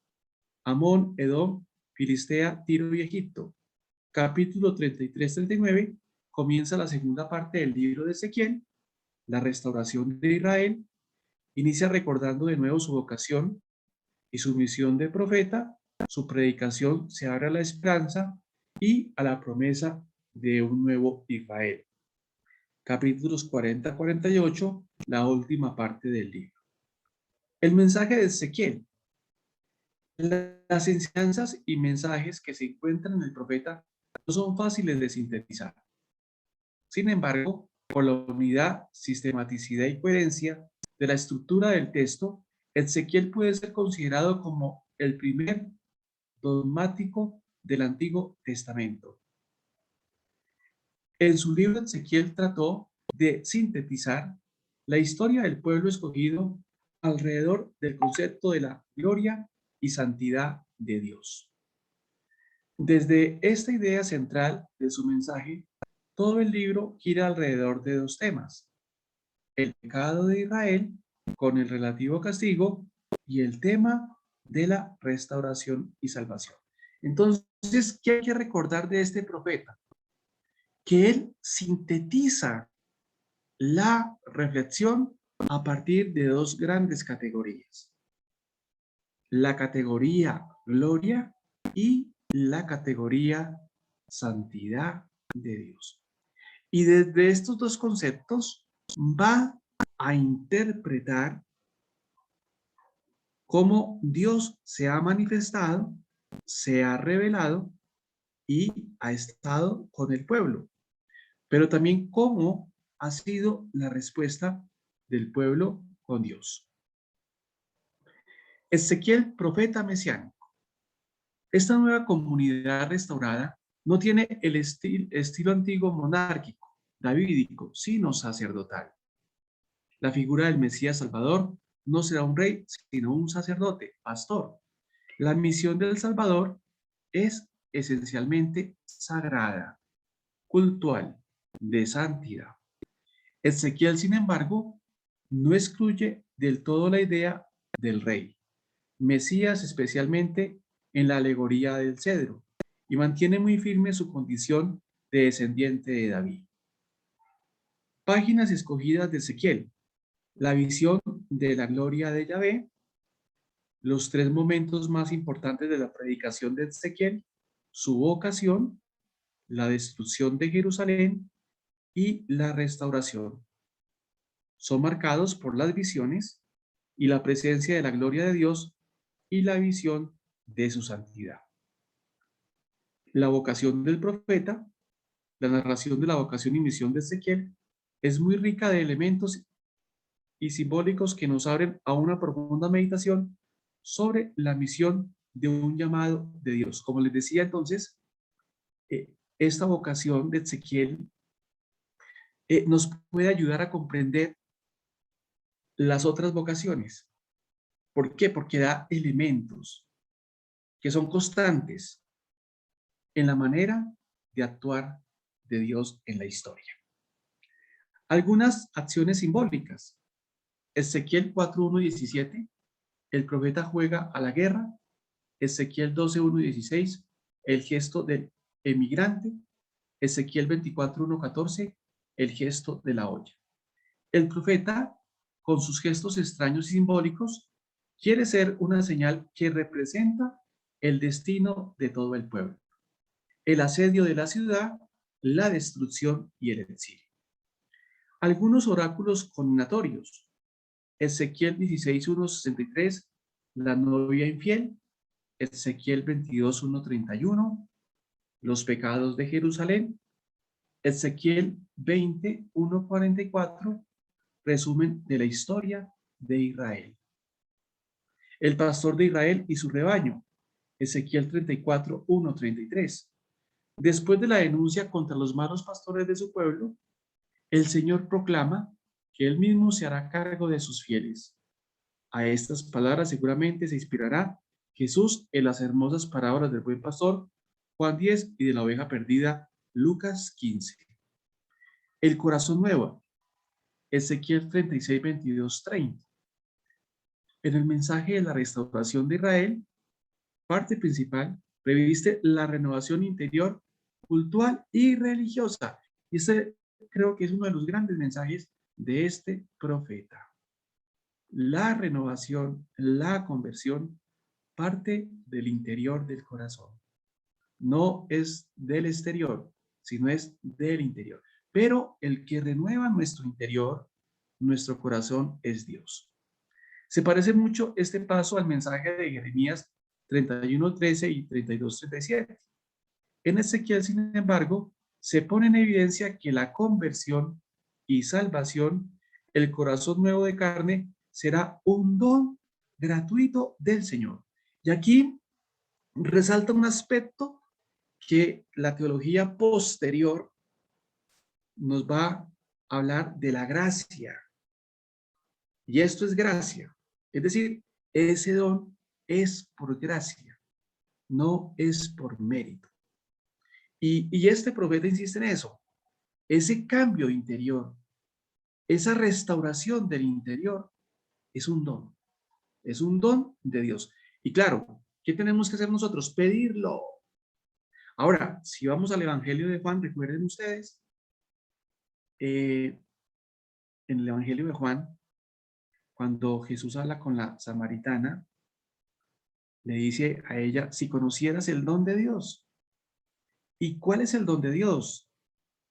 Amón, Edom, Filistea, Tiro y Egipto. Capítulo 33-39, comienza la segunda parte del libro de Ezequiel, la restauración de Israel. Inicia recordando de nuevo su vocación y su misión de profeta su predicación se abre a la esperanza y a la promesa de un nuevo Israel. Capítulos 40-48, la última parte del libro. El mensaje de Ezequiel. Las enseñanzas y mensajes que se encuentran en el profeta no son fáciles de sintetizar. Sin embargo, por la unidad, sistematicidad y coherencia de la estructura del texto, Ezequiel puede ser considerado como el primer dogmático del Antiguo Testamento. En su libro, Ezequiel trató de sintetizar la historia del pueblo escogido alrededor del concepto de la gloria y santidad de Dios. Desde esta idea central de su mensaje, todo el libro gira alrededor de dos temas: el pecado de Israel con el relativo castigo y el tema de la restauración y salvación. Entonces, ¿qué hay que recordar de este profeta? Que él sintetiza la reflexión a partir de dos grandes categorías: la categoría gloria y la categoría santidad de Dios. Y desde estos dos conceptos va a interpretar cómo Dios se ha manifestado, se ha revelado y ha estado con el pueblo, pero también cómo ha sido la respuesta del pueblo con Dios. Ezequiel, profeta mesiánico. Esta nueva comunidad restaurada no tiene el estilo antiguo monárquico, davídico, sino sacerdotal. La figura del Mesías Salvador no será un rey, sino un sacerdote, pastor. La misión del Salvador es esencialmente sagrada, cultual, de santidad. Ezequiel, sin embargo, no excluye del todo la idea del rey, Mesías, especialmente en la alegoría del cedro, y mantiene muy firme su condición de descendiente de David. Páginas escogidas de Ezequiel: la visión de la gloria de Yahvé, los tres momentos más importantes de la predicación de Ezequiel, su vocación, la destrucción de Jerusalén y la restauración. Son marcados por las visiones y la presencia de la gloria de Dios y la visión de su santidad. La vocación del profeta, la narración de la vocación y misión de Ezequiel, es muy rica de elementos y simbólicos que nos abren a una profunda meditación sobre la misión de un llamado de Dios. Como les decía entonces, esta vocación de Ezequiel nos puede ayudar a comprender las otras vocaciones. ¿Por qué? Porque da elementos que son constantes en la manera de actuar de Dios en la historia. Algunas acciones simbólicas. Ezequiel 4:1-17, el profeta juega a la guerra. Ezequiel 12:1-16, el gesto del emigrante. Ezequiel 24:1-14, el gesto de la olla. El profeta, con sus gestos extraños y simbólicos, quiere ser una señal que representa el destino de todo el pueblo: el asedio de la ciudad, la destrucción y el exilio. Algunos oráculos condenatorios. Ezequiel 16:1-63, la novia infiel. Ezequiel 22:1-31, los pecados de Jerusalén. Ezequiel 20:1-44, resumen de la historia de Israel. El pastor de Israel y su rebaño. Ezequiel 34:1-33. Después de la denuncia contra los malos pastores de su pueblo, el Señor proclama que él mismo se hará cargo de sus fieles. A estas palabras seguramente se inspirará Jesús en las hermosas parábolas del buen pastor, Juan 10, y de la oveja perdida, Lucas 15. El corazón nuevo, Ezequiel 36:22-30. En el mensaje de la restauración de Israel, parte principal, reviste la renovación interior, cultural y religiosa. Y ese creo que es uno de los grandes mensajes de este profeta. La renovación, la conversión, parte del interior del corazón. No es del exterior, sino es del interior. Pero el que renueva nuestro interior, nuestro corazón, es Dios. Se parece mucho este paso al mensaje de Jeremías 31:13 y 32:37. En Ezequiel, sin embargo, se pone en evidencia que la conversión y salvación, el corazón nuevo de carne, será un don gratuito del Señor. Y aquí resalta un aspecto que la teología posterior nos va a hablar de la gracia. Y esto es gracia. Es decir, ese don es por gracia, no es por mérito. Y este profeta insiste en eso. Ese cambio interior, esa restauración del interior es un don. Es un don de Dios. Y claro, ¿qué tenemos que hacer nosotros? Pedirlo. Ahora, si vamos al Evangelio de Juan, recuerden ustedes, en el Evangelio de Juan, cuando Jesús habla con la samaritana, le dice a ella, si conocieras el don de Dios. ¿Y cuál es el don de Dios?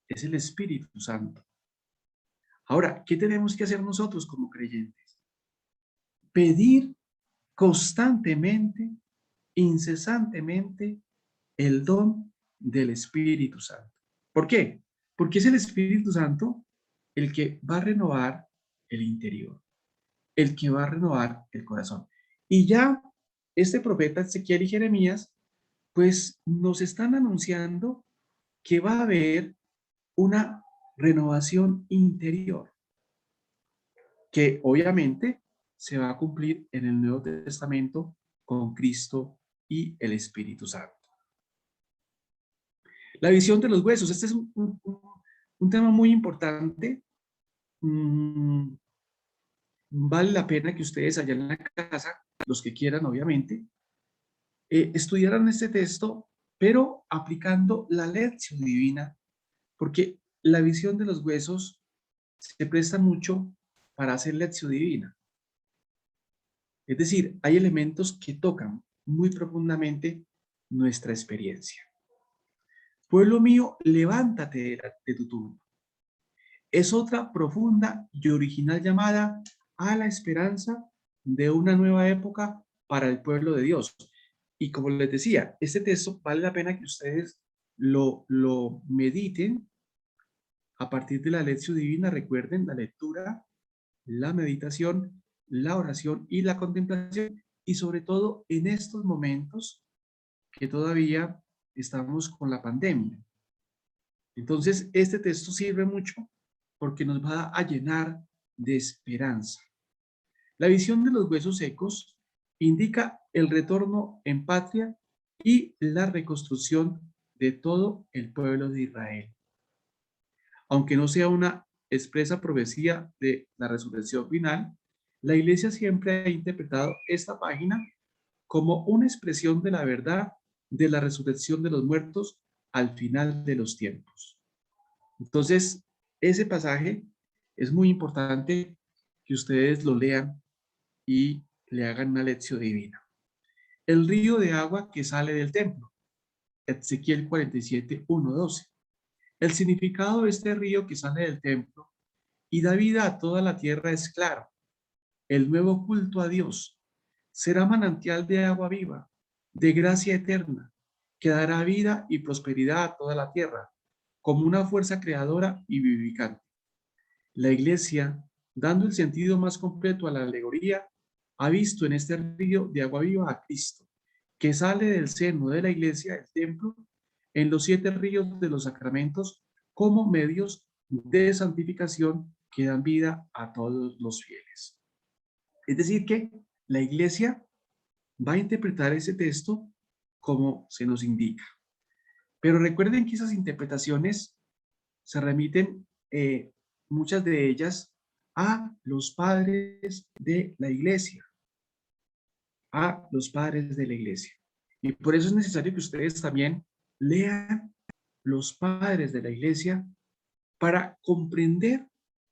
Es el Espíritu Santo. Ahora, ¿qué tenemos que hacer nosotros como creyentes? Pedir constantemente, incesantemente, el don del Espíritu Santo. ¿Por qué? Porque es el Espíritu Santo el que va a renovar el interior, el que va a renovar el corazón. Y ya este profeta Ezequiel y Jeremías, pues nos están anunciando que va a haber una renovación interior, que obviamente se va a cumplir en el Nuevo Testamento con Cristo y el Espíritu Santo. La visión de los huesos, este es un tema muy importante. Vale la pena que ustedes allá en la casa, los que quieran obviamente, estudiaran este texto, pero aplicando la lección divina, porque la visión de los huesos se presta mucho para hacer lección divina. Es decir, hay elementos que tocan muy profundamente nuestra experiencia. Pueblo mío, levántate de tu tumba. Es otra profunda y original llamada a la esperanza de una nueva época para el pueblo de Dios. Y como les decía, este texto vale la pena que ustedes lo mediten a partir de la lección divina. Recuerden la lectura, la meditación, la oración y la contemplación. Y sobre todo en estos momentos que todavía estamos con la pandemia. Entonces, este texto sirve mucho porque nos va a llenar de esperanza. La visión de los huesos secos indica el retorno en patria y la reconstrucción de todo el pueblo de Israel. Aunque no sea una expresa profecía de la resurrección final, la Iglesia siempre ha interpretado esta página como una expresión de la verdad de la resurrección de los muertos al final de los tiempos. Entonces, ese pasaje es muy importante que ustedes lo lean y le hagan una lección divina. El río de agua que sale del templo. Ezequiel 47, 1, 12. El significado de este río que sale del templo y da vida a toda la tierra es claro. El nuevo culto a Dios será manantial de agua viva, de gracia eterna, que dará vida y prosperidad a toda la tierra, como una fuerza creadora y vivificante. La Iglesia, dando el sentido más completo a la alegoría, ha visto en este río de agua viva a Cristo, que sale del seno de la Iglesia, el templo, en los 7 ríos de los sacramentos como medios de santificación que dan vida a todos los fieles. Es decir, que la Iglesia va a interpretar ese texto como se nos indica. Pero recuerden que esas interpretaciones se remiten, muchas de ellas, a los padres de la Iglesia, a los padres de la Iglesia. Y por eso es necesario que ustedes también lean los padres de la Iglesia para comprender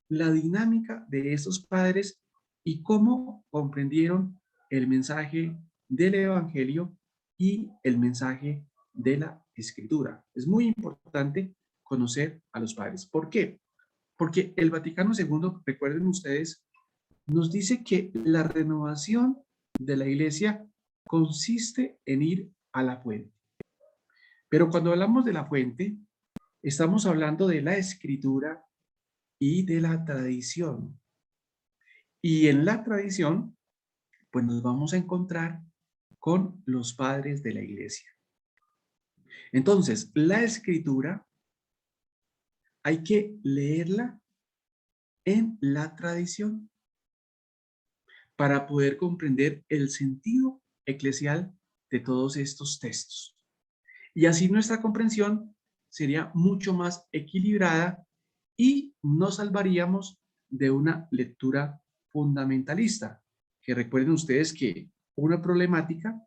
la dinámica de esos padres y cómo comprendieron el mensaje del Evangelio y el mensaje de la Escritura. Es muy importante conocer a los padres. ¿Por qué? Porque el Vaticano II, recuerden ustedes, nos dice que la renovación de la iglesia consiste en ir a la fuente. Pero cuando hablamos de la fuente, estamos hablando de la Escritura y de la tradición. Y en la tradición, pues nos vamos a encontrar con los padres de la iglesia. Entonces, la Escritura hay que leerla en la tradición para poder comprender el sentido eclesial de todos estos textos. Y así nuestra comprensión sería mucho más equilibrada y nos salvaríamos de una lectura fundamentalista. Que recuerden ustedes que una problemática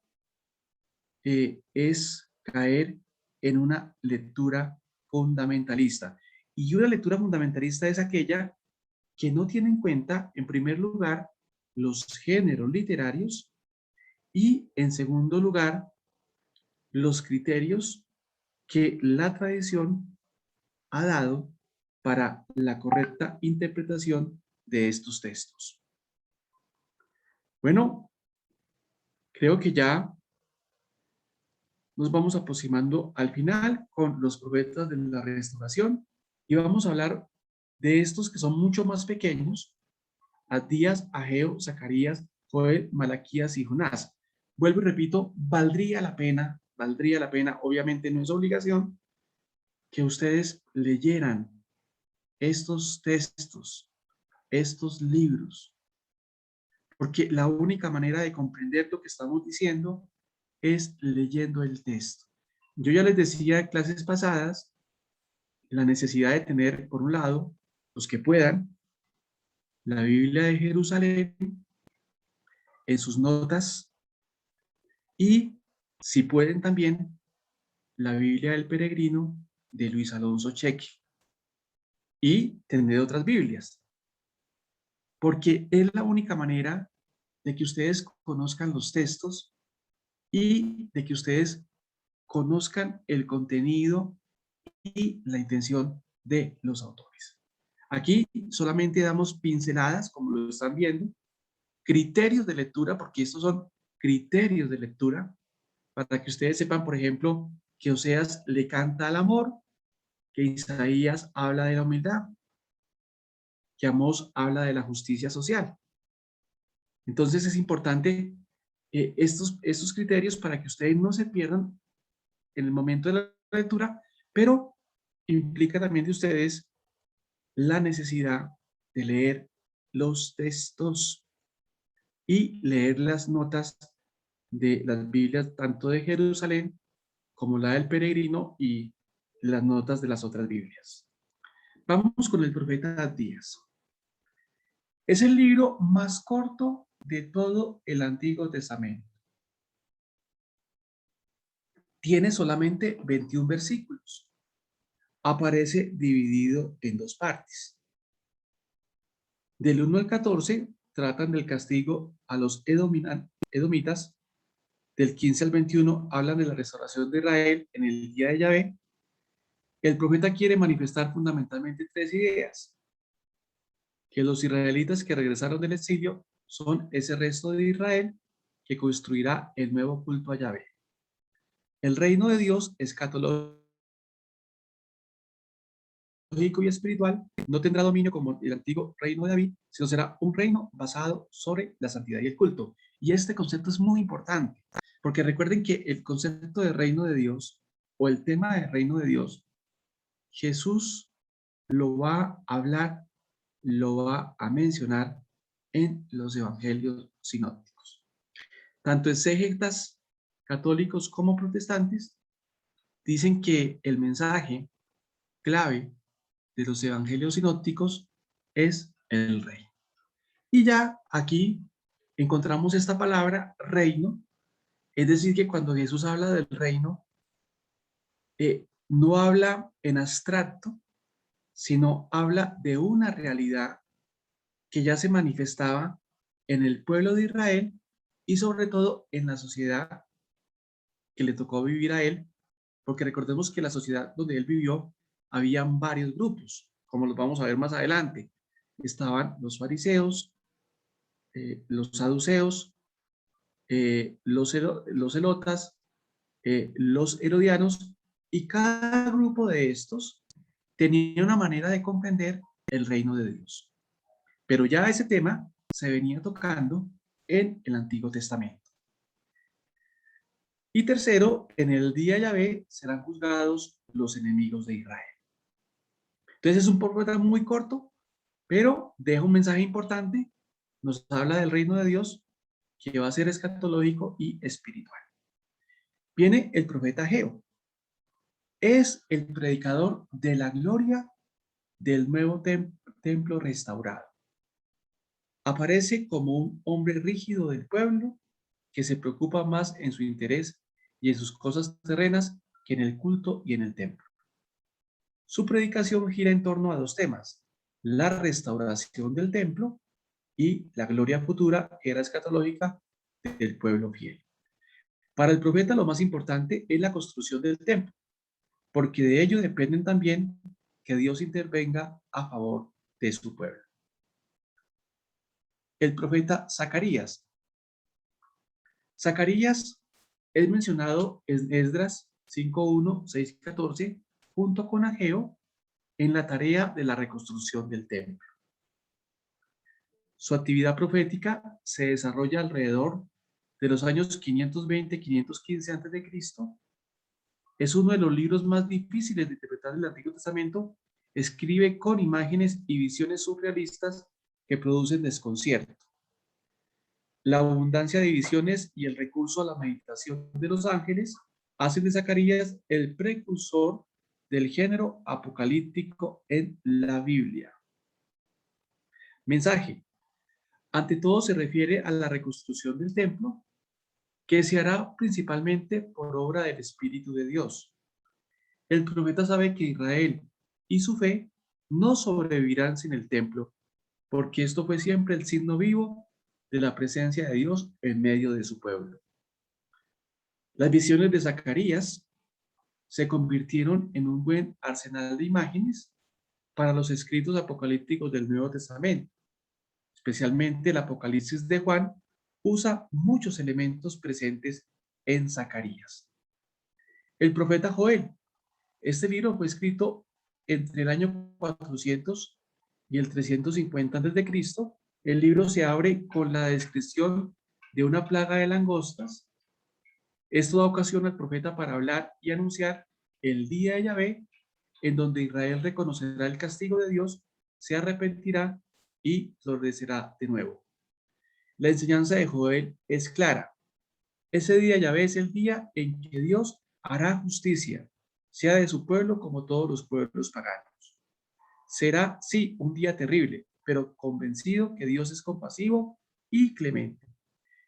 es caer en una lectura fundamentalista. Y una lectura fundamentalista es aquella que no tiene en cuenta, en primer lugar, los géneros literarios y, en segundo lugar, los criterios que la tradición ha dado para la correcta interpretación de estos textos. Bueno, creo que ya nos vamos aproximando al final con los profetas de la restauración y vamos a hablar de estos que son mucho más pequeños: Abdías, Ageo, Zacarías, Joel, Malaquías y Jonás. Vuelvo y repito, valdría la pena, obviamente no es obligación, que ustedes leyeran estos textos, estos libros, porque la única manera de comprender lo que estamos diciendo es leyendo el texto. Yo ya les decía en clases pasadas la necesidad de tener, por un lado, los que puedan, la Biblia de Jerusalén en sus notas y, si pueden también, la Biblia del Peregrino de Luis Alonso Cheque y tener otras Biblias, porque es la única manera de que ustedes conozcan los textos y de que ustedes conozcan el contenido y la intención de los autores. Aquí solamente damos pinceladas, como lo están viendo, criterios de lectura, porque estos son criterios de lectura, para que ustedes sepan, por ejemplo, que Oseas le canta al amor, que Isaías habla de la humildad, que Amós habla de la justicia social. Entonces es importante estos criterios para que ustedes no se pierdan en el momento de la lectura, pero implica también de ustedes la necesidad de leer los textos y leer las notas de las Biblias, tanto de Jerusalén como la del Peregrino y las notas de las otras Biblias. Vamos con el profeta Abdías. Es el libro más corto de todo el Antiguo Testamento. Tiene solamente 21 versículos. Aparece dividido en dos partes. Del 1 al 14 tratan del castigo a los edomitas. Del 15 al 21 hablan de la restauración de Israel en el día de Yahvé. El profeta quiere manifestar fundamentalmente tres ideas: que los israelitas que regresaron del exilio son ese resto de Israel que construirá el nuevo culto a Yahvé. El reino de Dios escatológico y espiritual no tendrá dominio como el antiguo reino de David, sino será un reino basado sobre la santidad y el culto. Y este concepto es muy importante, porque recuerden que el concepto de reino de Dios o el tema del reino de Dios, Jesús lo va a hablar, lo va a mencionar en los evangelios sinópticos. Tanto exégetas católicos como protestantes dicen que el mensaje clave de los evangelios sinópticos es el rey. Y ya aquí encontramos esta palabra reino, es decir, que cuando Jesús habla del reino, no habla en abstracto, sino habla de una realidad que ya se manifestaba en el pueblo de Israel y sobre todo en la sociedad que le tocó vivir a él, porque recordemos que la sociedad donde él vivió habían varios grupos, como los vamos a ver más adelante. Estaban los fariseos, los saduceos, los elotas, los herodianos, y cada grupo de estos tenía una manera de comprender el reino de Dios. Pero ya ese tema se venía tocando en el Antiguo Testamento. Y tercero, en el día de Yahvé serán juzgados los enemigos de Israel. Entonces es un profeta muy corto, pero deja un mensaje importante. Nos habla del reino de Dios que va a ser escatológico y espiritual. Viene el profeta Ageo. Es el predicador de la gloria del nuevo templo restaurado. Aparece como un hombre rígido del pueblo que se preocupa más en su interés y en sus cosas terrenas que en el culto y en el templo. Su predicación gira en torno a dos temas: la restauración del templo y la gloria futura, era escatológica, del pueblo fiel. Para el profeta lo más importante es la construcción del templo, porque de ello dependen también que Dios intervenga a favor de su pueblo. El profeta Zacarías. Zacarías es mencionado en Esdras 5:1, 6:14, junto con Ageo, en la tarea de la reconstrucción del templo. Su actividad profética se desarrolla alrededor de los años 520-515 a.C. Es uno de los libros más difíciles de interpretar del Antiguo Testamento. Escribe con imágenes y visiones surrealistas que producen desconcierto. La abundancia de visiones y el recurso a la meditación de los ángeles hacen de Zacarías el precursor del género apocalíptico en la Biblia. Mensaje. Ante todo se refiere a la reconstrucción del templo, que se hará principalmente por obra del Espíritu de Dios. El profeta sabe que Israel y su fe no sobrevivirán sin el templo, porque esto fue siempre el signo vivo de la presencia de Dios en medio de su pueblo. Las visiones de Zacarías se convirtieron en un buen arsenal de imágenes para los escritos apocalípticos del Nuevo Testamento. Especialmente el Apocalipsis de Juan usa muchos elementos presentes en Zacarías. El profeta Joel. Este libro fue escrito entre el año 400 y el 350 a.C. El libro se abre con la descripción de una plaga de langostas. Esto da ocasión al profeta para hablar y anunciar el día de Yahvé, en donde Israel reconocerá el castigo de Dios, se arrepentirá y florecerá de nuevo. La enseñanza de Joel es clara. Ese día Yahvé es el día en que Dios hará justicia, sea de su pueblo como todos los pueblos paganos. Será, sí, un día terrible, pero convencido que Dios es compasivo y clemente.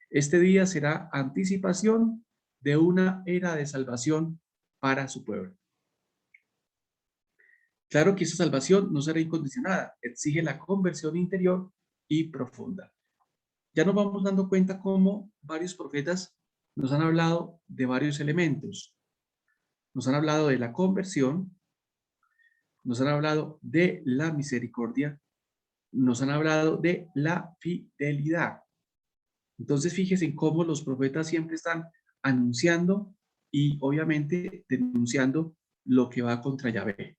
Este día será anticipación de una era de salvación para su pueblo. Claro que esa salvación no será incondicionada, exige la conversión interior y profunda. Ya nos vamos dando cuenta cómo varios profetas nos han hablado de varios elementos. Nos han hablado de la conversión, nos han hablado de la misericordia, nos han hablado de la fidelidad. Entonces, fíjense en cómo los profetas siempre están anunciando y obviamente denunciando lo que va contra Yahvé.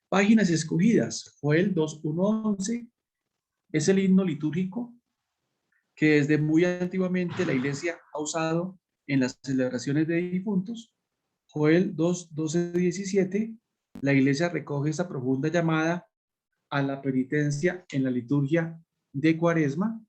Páginas escogidas. Joel 2:1-11 es el himno litúrgico que desde muy antiguamente la iglesia ha usado en las celebraciones de difuntos. Joel 2:12-17, la iglesia recoge esa profunda llamada a la penitencia en la liturgia de Cuaresma.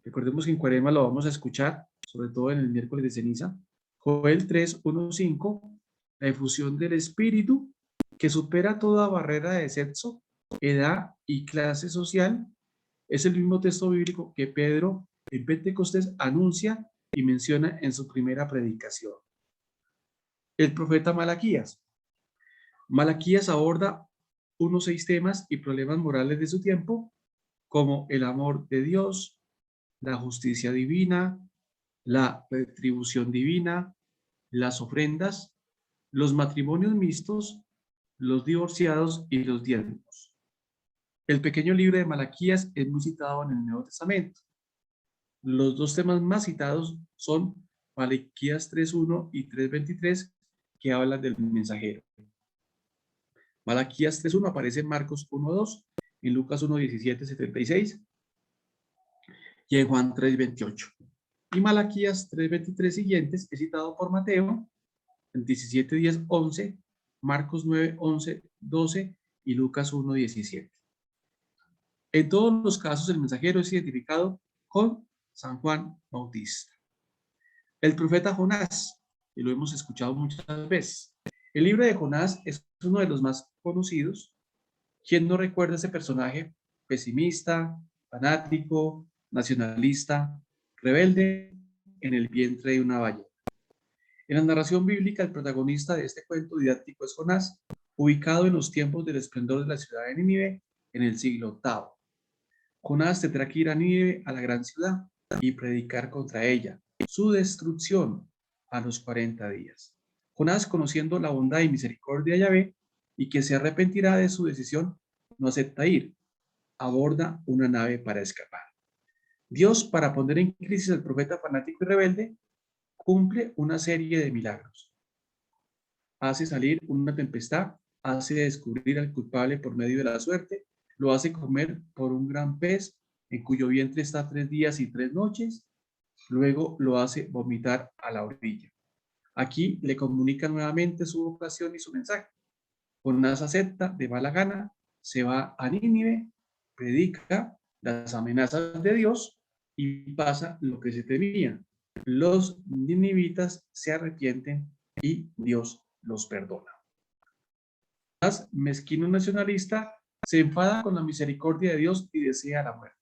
Recordemos que en Cuaresma lo vamos a escuchar, sobre todo en el miércoles de ceniza. Joel 3:1-5, la efusión del Espíritu que supera toda barrera de sexo, edad y clase social. Es el mismo texto bíblico que Pedro en Pentecostés anuncia y menciona en su primera predicación. El profeta Malaquías. Malaquías aborda unos 6 temas y problemas morales de su tiempo, como el amor de Dios, la justicia divina, la retribución divina, las ofrendas, los matrimonios mixtos, los divorciados y los diezmos. El pequeño libro de Malaquías es muy citado en el Nuevo Testamento. Los dos temas más citados son Malaquías 3:1 y 3:23, que hablan del mensajero. Malaquías 3:1 aparece en Marcos 1:2, en Lucas 1:17-76 y en Juan 3:28. Y Malaquías 3:23 siguientes es citado por Mateo 17:10-11, Marcos 9:11-12 y Lucas 1:17. En todos los casos el mensajero es identificado con San Juan Bautista. El profeta Jonás, y lo hemos escuchado muchas veces. El libro de Jonás es uno de los más conocidos. ¿Quién no recuerda ese personaje pesimista, fanático, nacionalista, rebelde en el vientre de una ballena? En la narración bíblica, el protagonista de este cuento didáctico es Jonás, ubicado en los tiempos del esplendor de la ciudad de Nínive en el siglo VIII. Jonás tendrá que ir a Nínive, a la gran ciudad, y predicar contra ella, su destrucción, a los 40 días. Jonás, conociendo la bondad y misericordia de Yahvé, y que se arrepentirá de su decisión, no acepta ir. Aborda una nave para escapar. Dios, para poner en crisis al profeta fanático y rebelde, cumple una serie de milagros. Hace salir una tempestad, hace descubrir al culpable por medio de la suerte, lo hace comer por un gran pez en cuyo vientre está 3 días y 3 noches, luego lo hace vomitar a la orilla. Aquí le comunica nuevamente su vocación y su mensaje. Jonás acepta de mala gana, se va a Nínive, predica las amenazas de Dios y pasa lo que se temía. Los ninivitas se arrepienten y Dios los perdona. Jonás, mezquino nacionalista, se enfada con la misericordia de Dios y desea la muerte.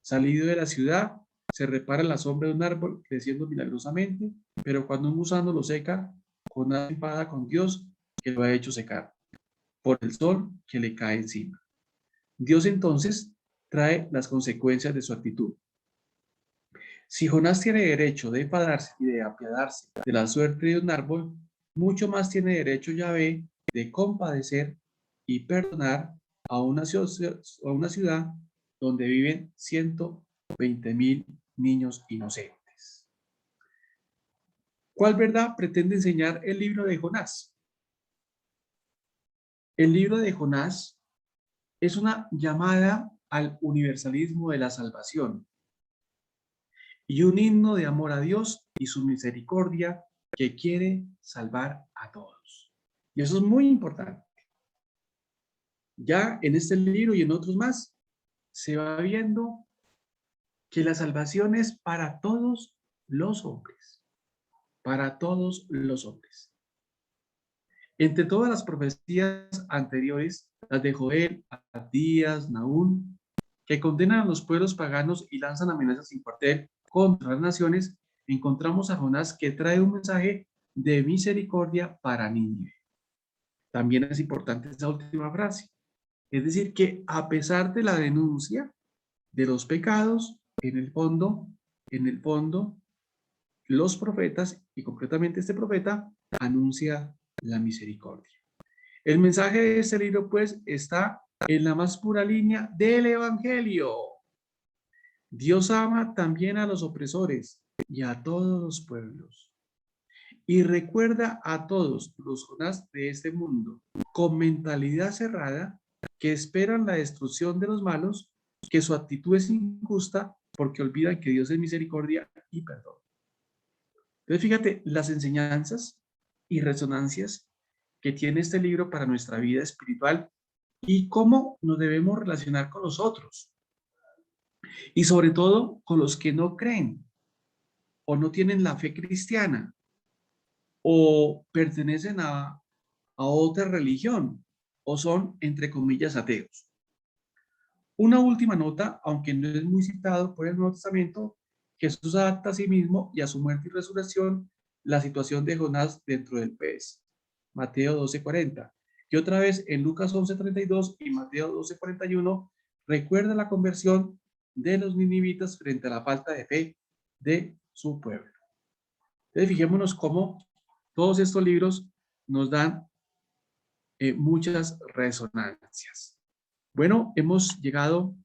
Salido de la ciudad, se repara en la sombra de un árbol creciendo milagrosamente, pero cuando un gusano lo seca, Jonás se enfada con Dios que lo ha hecho secar, por el sol que le cae encima. Dios entonces trae las consecuencias de su actitud. Si Jonás tiene derecho de enfadarse y de apiadarse de la suerte de un árbol, mucho más tiene derecho Yahvé de compadecer y perdonar a una ciudad donde viven 120,000 niños inocentes. ¿Cuál verdad pretende enseñar el libro de Jonás? El libro de Jonás es una llamada al universalismo de la salvación y un himno de amor a Dios y su misericordia que quiere salvar a todos. Y eso es muy importante. Ya en este libro y en otros más se va viendo que la salvación es para todos los hombres, para todos los hombres. Entre todas las profecías anteriores, las de Joel, Abdías, Nahum, que condenan a los pueblos paganos y lanzan amenazas sin cuartel contra las naciones, encontramos a Jonás que trae un mensaje de misericordia para Nínive. También es importante esa última frase. Es decir, que a pesar de la denuncia de los pecados, en el fondo, los profetas, y concretamente este profeta, anuncia la misericordia. El mensaje de este libro, pues, está en la más pura línea del Evangelio. Dios ama también a los opresores y a todos los pueblos. Y recuerda a todos los Jonás de este mundo con mentalidad cerrada que esperan la destrucción de los malos, que su actitud es injusta porque olvidan que Dios es misericordia y perdón. Entonces, fíjate las enseñanzas y resonancias que tiene este libro para nuestra vida espiritual y cómo nos debemos relacionar con los otros. Y sobre todo con los que no creen o no tienen la fe cristiana o pertenecen a otra religión o son, entre comillas, ateos. Una última nota, aunque no es muy citado por el Nuevo Testamento, Jesús adapta a sí mismo y a su muerte y resurrección la situación de Jonás dentro del pez. Mateo 12:40. Y otra vez en Lucas 11:32 y Mateo 12:41 recuerda la conversión de los ninivitas frente a la falta de fe de su pueblo. Entonces, fijémonos cómo todos estos libros nos dan muchas resonancias. Bueno, hemos llegado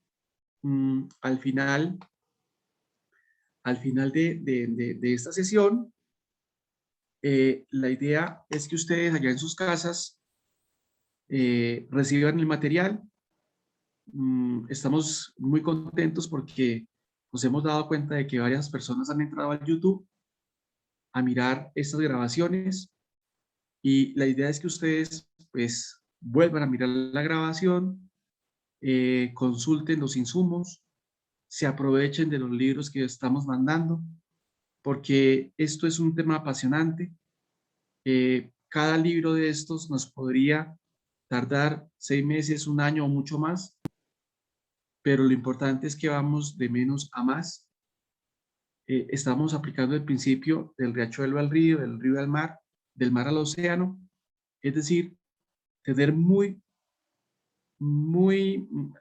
al final de esta sesión. La idea es que ustedes allá en sus casas reciban el material. Estamos muy contentos porque nos hemos dado cuenta de que varias personas han entrado al YouTube a mirar estas grabaciones y la idea es que ustedes pues vuelvan a mirar la grabación, consulten los insumos, se aprovechen de los libros que estamos mandando, porque esto es un tema apasionante. Cada libro de estos nos podría tardar 6 meses, un año o mucho más, pero lo importante es que vamos de menos a más. Estamos aplicando el principio del riachuelo al río, del río al mar, del mar al océano, es decir, tener muy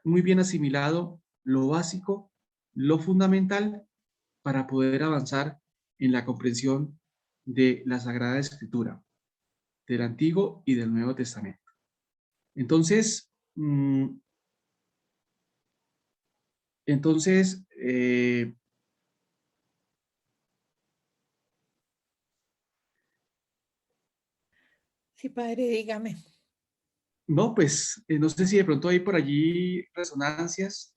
bien asimilado lo básico, lo fundamental para poder avanzar en la comprensión de la Sagrada Escritura, del Antiguo y del Nuevo Testamento. Entonces, Sí, padre, dígame. no, pues no sé si de pronto hay por allí resonancias.